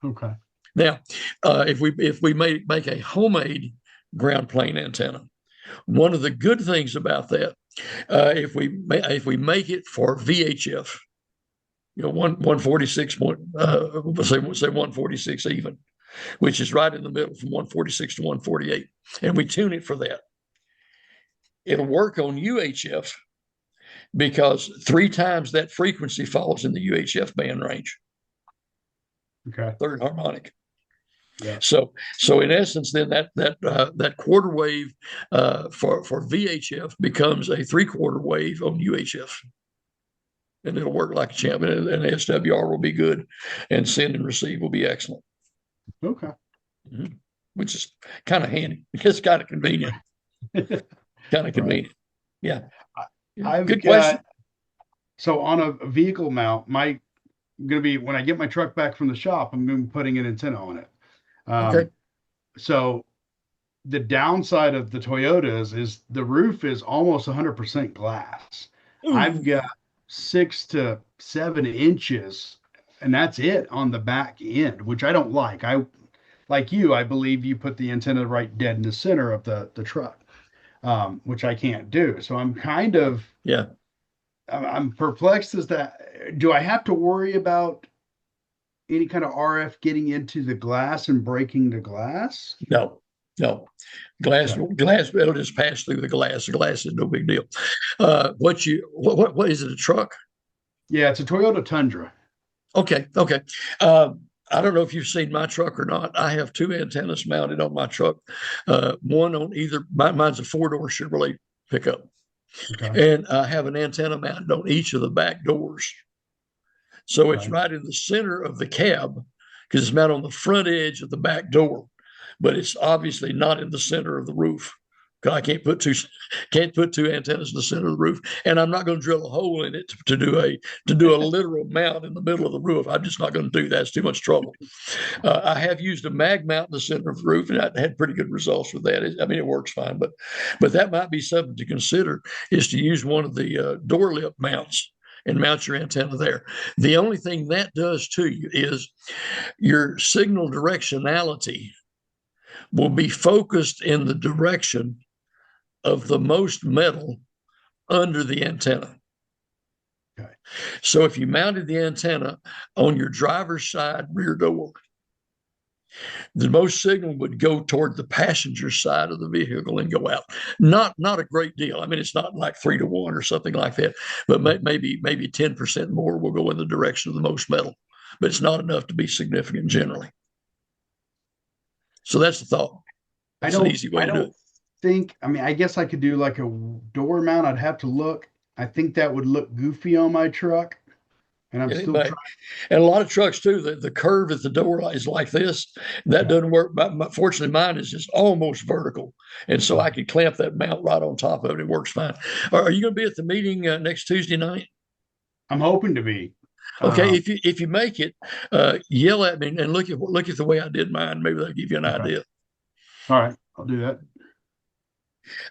Okay. Now, if we make a homemade ground plane antenna, one of the good things about that, if we make it for VHF, 146 say 146 even, which is right in the middle from 146 to 148, and we tune it for that, it'll work on UHF because 3 times that frequency falls in the UHF band range. Okay. Third harmonic. Yeah. So in essence, then that quarter wave for VHF becomes a 3/4 wave on UHF, and it'll work like a champ. And SWR will be good, and send and receive will be excellent. Okay. Mm-hmm. Which is kind of handy. It's kind of convenient. Kind of convenient. Yeah. I've Good got question. so on a vehicle mount, going to be when I get my truck back from the shop, I'm going to be putting an antenna on it. Okay. So the downside of the Toyotas is the roof is almost 100% glass. I've got 6 to 7 inches, and that's it on the back end, which I don't like. Like you, I believe you put the antenna right dead in the center of the truck, which I can't do. So I'm kind of Yeah. I'm perplexed as that. Do I have to worry about any kind of RF getting into the glass and breaking the glass? No. Glass, Okay. it'll just pass through the glass. The glass is no big deal. What is it? A truck? Yeah, it's a Toyota Tundra. Okay. I don't know if you've seen my truck or not. I have 2 antennas mounted on my truck. One on either. Mine's a 4-door Chevrolet pickup, Okay. and I have an antenna mounted on each of the back doors. So it's Okay. right in the center of the cab because it's mounted on the front edge of the back door, but it's obviously not in the center of the roof. I can't put two antennas in the center of the roof, and I'm not going to drill a hole in it to do a literal mount in the middle of the roof. I'm just not going to do that. It's too much trouble. I have used a mag mount in the center of the roof, and I had pretty good results with that. I mean, it works fine, but that might be something to consider, is to use one of the door lip mounts and mount your antenna there. The only thing that does to you is your signal directionality will be focused in the direction of the most metal under the antenna. Okay. So if you mounted the antenna on your driver's side rear door, the most signal would go toward the passenger side of the vehicle and go out. Not a great deal. I mean, it's not like 3-to-1 or something like that, but maybe 10% more will go in the direction of the most metal, but it's not enough to be significant generally. So that's the thought. That's an easy way to do it. I mean, I guess I could do like a door mount. I'd have to look. I think that would look goofy on my truck. And I'm still trying. And a lot of trucks too, the curve at the door is like this. That doesn't work. Fortunately, mine is just almost vertical, and so I can clamp that mount right on top of it. It works fine. Are you going to be at the meeting next Tuesday night? I'm hoping to be. Okay, if you make it, yell at me and look at the way I did mine. Maybe that'll give you an idea. All right, I'll do that.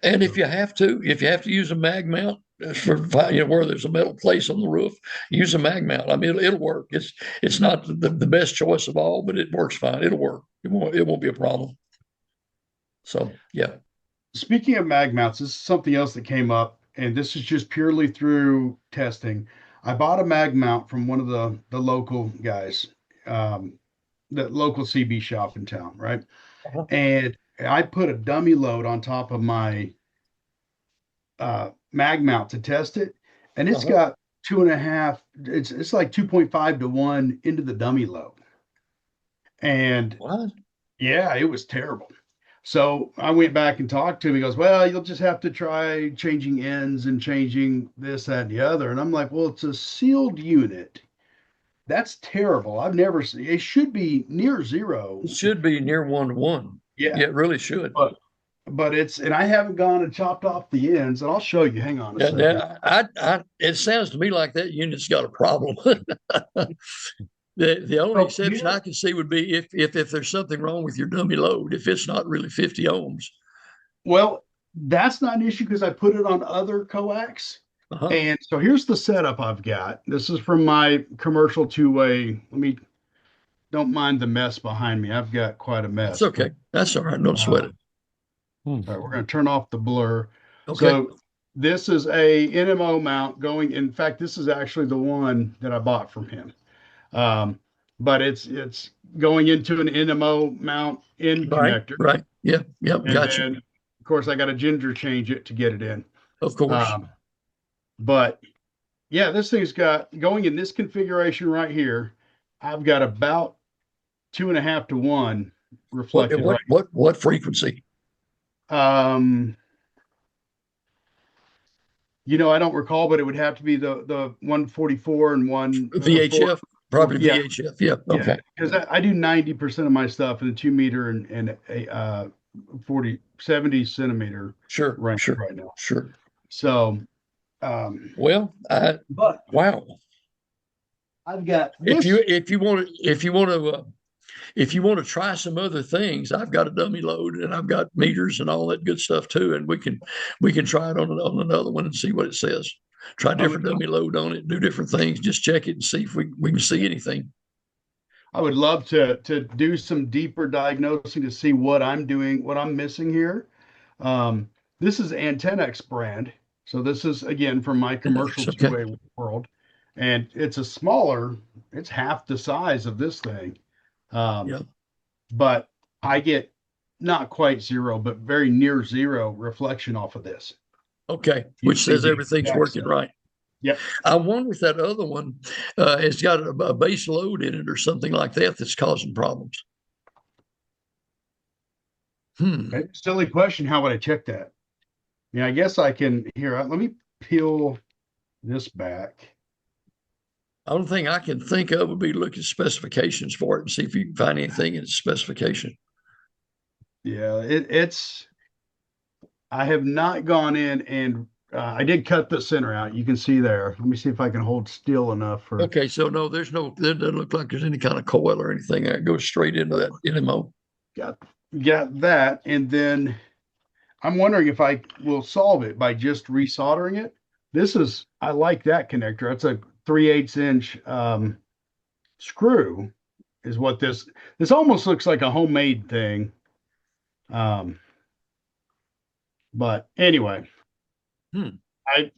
And if you have to use a mag mount for where there's a metal place on the roof, use a mag mount. I mean, it'll work. It's not the best choice of all, but it works fine. It'll work. It won't be a problem. So yeah. Speaking of mag mounts, this is something else that came up, and this is just purely through testing. I bought a mag mount from one of the local guys, the local CB shop in town, right? And I put a dummy load on top of my mag mount to test it, and it's got 2.5. It's like 2.5 to 1 into the dummy load, and what? Yeah, it was terrible. So I went back and talked to him. He goes, "Well, you'll just have to try changing ends and changing this, that, and the other." And I'm like, "Well, it's a sealed unit. That's terrible. I've never seen it. Should be near zero. It should be near 1 to 1. Yeah, Yeah, it really should. But and I haven't gone and chopped off the ends, and I'll show you. Hang on a second. It sounds to me like that unit's got a problem. The only exception I can see would be if there's something wrong with your dummy load, if it's not really 50 ohms. Well, that's not an issue because I put it on other coax. And so here's the setup I've got. This is from my commercial 2-way. Don't mind the mess behind me. I've got quite a mess. It's okay. That's all right. Don't sweat it. All right, we're going to turn off the blur. Okay. So this is a NMO mount going. In fact, this is actually the one that I bought from him. But it's going into an NMO mount in connector. Right. Yeah. Gotcha. And of course, I got to ginger change it to get it in. Of course. But yeah, this thing's got going in this configuration right here. I've got about 2.5 to 1 reflected, right? What frequency? Um, I don't recall, but it would have to be the 144 and one four. VHF, probably Yeah, VHF. Yeah. yeah. Okay. Because I do 90% of my stuff in the 2 meter and a 70 centimeter Sure. range Sure. right now. Sure. So, Well, but wow. I've got If this. you want to try some other things, I've got a dummy load and I've got meters and all that good stuff too, and we can try it on another one and see what it says. Try I would different dummy load on it, do different things, just check it and see if we can see anything. I would love to do some deeper diagnosing to see what I'm doing, what I'm missing here. Um, this is Antennex brand. So this is again from my commercial Okay. two-way world. And it's half the size of this thing. Yeah. But I get not quite zero, but very near zero reflection off of this. Okay. You Which see says the everything's exact working same. right. Yep. I wonder if that other one has got a base load in it or something like that that's causing problems. Okay. Silly question. How would I check that? Yeah, I guess I can here. Let me peel this back. The only thing I can think of would be look at specifications for it and see if you can find anything in its specification. Yeah, it's. I have not gone in and I did cut the center out. You can see there. Let me see if I can hold still enough for. Okay, so no, there doesn't look like there's any kind of coil or anything that goes straight into that NMO. Got that, and then I'm wondering if I will solve it by just resoldering it. I like that connector. It's a 3/8 inch screw, is what this almost looks like a homemade thing. Um, but anyway, I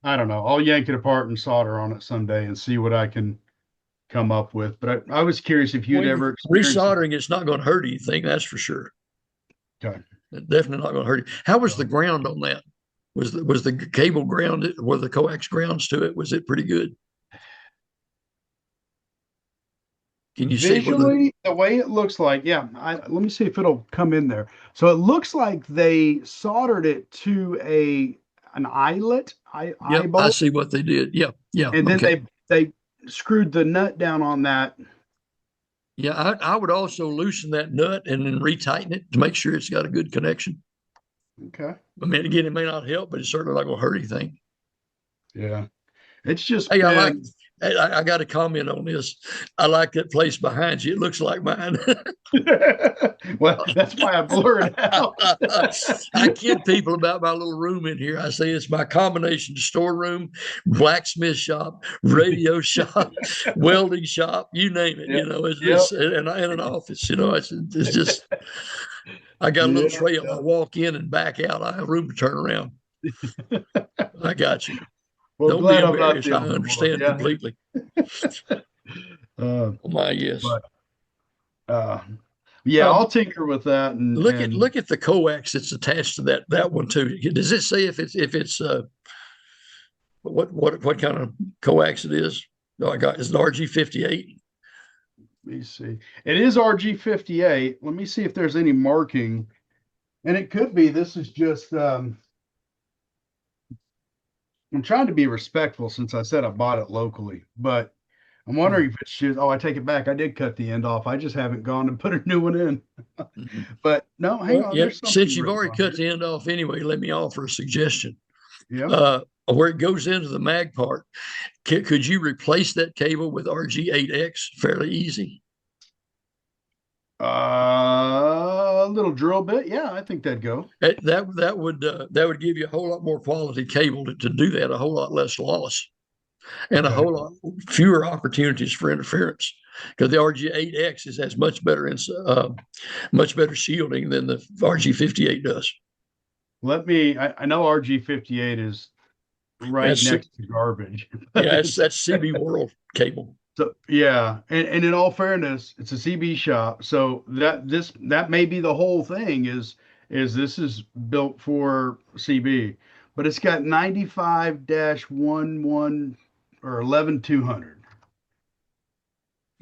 I don't know. I'll yank it apart and solder on it someday and see what I can come up with. But I was curious if you'd ever experienced resoldering. It's not going to hurt anything, that's for sure. Okay. Definitely not going to hurt you. How was the ground on that? Was the cable grounded? Were the coax grounds to it? Was it pretty good? Can you Visually, the way it looks like, yeah. Let me see if it'll come in there. So it looks like they soldered it to an eyelet, Yep, eyeball, I see what they did. Yeah, yeah. and then Okay. they screwed the nut down on that. Yeah, I would also loosen that nut and then retighten it to make sure it's got a good connection. Okay. I mean, again, it may not help, but it's certainly not going to hurt anything. Yeah. It's just Hey, been. I got to comment on this. I like that place behind you. It looks like mine. Well, that's why I blur it out. I kid people about my little room in here. I say it's my combination storeroom, blacksmith shop, radio shop, welding shop, you name it. Yep. You know, it's Yep. just and an office. You know, it's just. I got a little trail. I walk in and back out. I have room to turn around. I got you. Well, Don't be glad I'm not embarrassed. the I only one. understand Yeah. completely. Uh, Oh my, yes. but yeah, Um, I'll tinker with that and look at the coax that's attached to that one too. Does it say if it's what kind of coax it is? Oh, I got it's an RG58. let me see. It is RG58. Let me see if there's any marking. And it could be this is just I'm trying to be respectful since I said I bought it locally, but I'm wondering if it's just, I take it back. I did cut the end off. I just haven't gone and put a new one in. But no, hang on. Yeah, There's since you've written already on cut here. the end off anyway, let me offer a suggestion. Yeah. Where it goes into the mag part, could you replace that cable with RG8X fairly easy? A little drill bit. Yeah, I think that'd go. That would give you a whole lot more quality cable to do that, a whole lot less loss, and a whole lot fewer opportunities for interference. Because the RG8X has much better shielding than the RG58 does. I know RG58 is right next to garbage. Yeah, that's CB World cable. So yeah, and in all fairness, it's a CB shop, so that may be the whole thing is this is built for CB, but it's got 95-11 or 11200.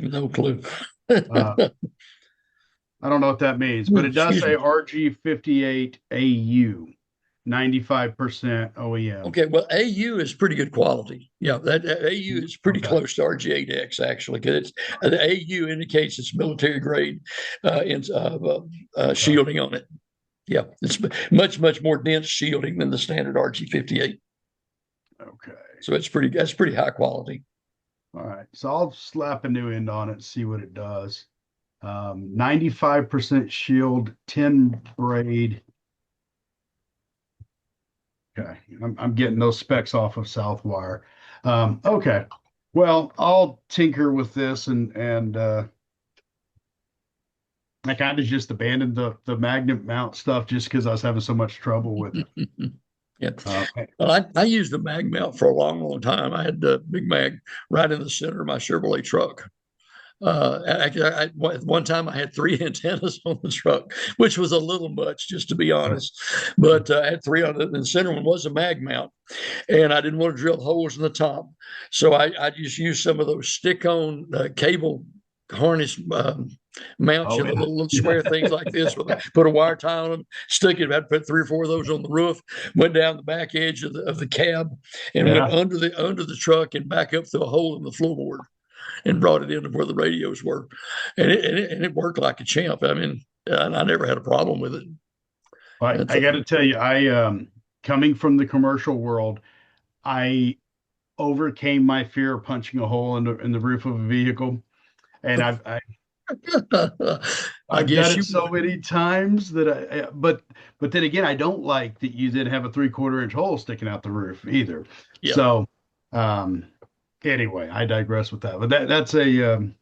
No clue. uh, I don't know what that means, but it does Excuse say me. RG58AU, 95% OEM. Okay, well, AU is pretty good quality. Yeah, that AU is pretty Okay. close to RG8X actually, because the AU indicates it's military grade Okay. shielding on it. Yeah, it's much more dense shielding than the standard RG58. Okay. So that's pretty high quality. All right. So I'll slap a new end on it and see what it does. 95% shield, 10 braid. Okay. I'm getting those specs off of Southwire. Okay. Well, I'll tinker with this and I kind of just abandoned the magnet mount stuff just because I was having so much trouble with it. Yeah. Uh, Well, I used a mag mount for a long time. I had the big mag right in the center of my Chevrolet truck. At one time, I had three antennas on the truck, which was a little much, just to be honest. But I had three on it, and the center one was a mag mount, and I didn't want to drill holes in the top, so I just used some of those stick-on cable harness mounts, oh, you know, yeah. little square things like this. Put a wire tie on them, stick it. I put 3 or 4 of those on the roof. Went down the back edge of the cab, and went Yeah. under the truck and back up through a hole in the floorboard, and brought it into where the radios were, and it worked like a champ. I mean, I never had a problem with it. I got to tell you, coming from the commercial world, I overcame my fear of punching a hole in the roof of a vehicle, and I I've done guess it you so would. many times that but then again, I don't like that you then have a 3/4 inch hole sticking out the roof either. Yeah, So, um, anyway, I digress with that. But that's it's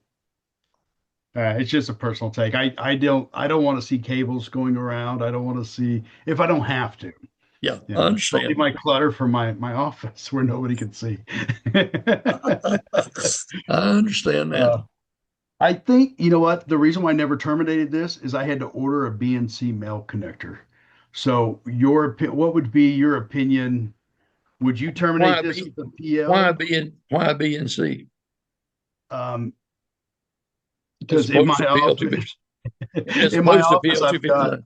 just a personal take. I don't want to see cables going around. I don't want to see if I don't have to. yeah, You I know, I'll leave understand. my clutter for my office where nobody can see. I understand that. Uh, I think, you know what? The reason why I never terminated this is I had to order a BNC mail connector. So what would be your opinion? Would you terminate Why this be with a PL? why B and C Um, as because in opposed my to PL two office, fifty as in my opposed to office, PL two I've fifty got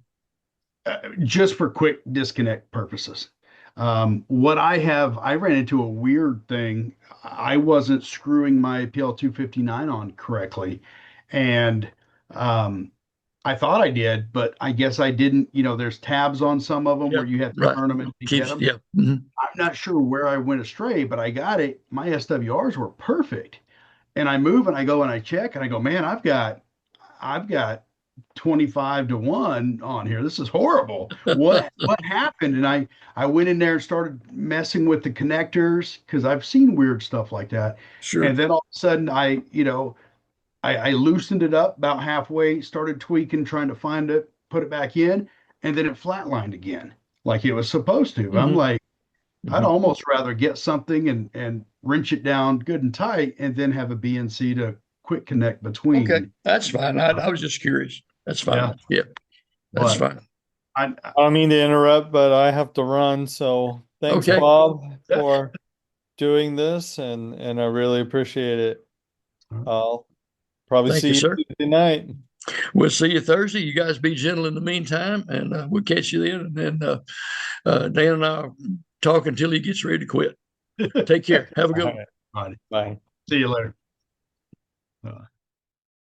nine. just for quick disconnect purposes. What I ran into a weird thing. I wasn't screwing my PL259 on correctly, and um, I thought I did, but I guess I didn't. You know, there's tabs on some of them Yeah, where you have to right. turn them and get Keeps them. yeah. Mhm. I'm not sure where I went astray, but I got it. My SWRs were perfect, and I move and I go and I check and I go, man, I've got 25 to 1 on here. This is horrible. What happened? And I went in there and started messing with the connectors because I've seen weird stuff like that. Sure. And then all of a sudden I loosened it up about halfway, started tweaking, trying to find it, put it back in, and then it flatlined again like it was supposed to. I'm Hmm. like, I'd Hmm. almost rather get something and wrench it down good and tight and then have a BNC to quick connect Okay, between. that's fine. I was just curious. That's Yeah, fine. Yeah, that's but fine. I I don't mean to interrupt, but I have to run. So thanks, Okay. Bob, for doing this, and I really appreciate it. I'll probably Thank you, see you sir. Tuesday night. We'll see you Thursday. You guys be gentle in the meantime, and we'll catch you then. And then Dan and I will talk until he gets ready to quit. Take care. Have a All good one. right. All right. Bye. See you later.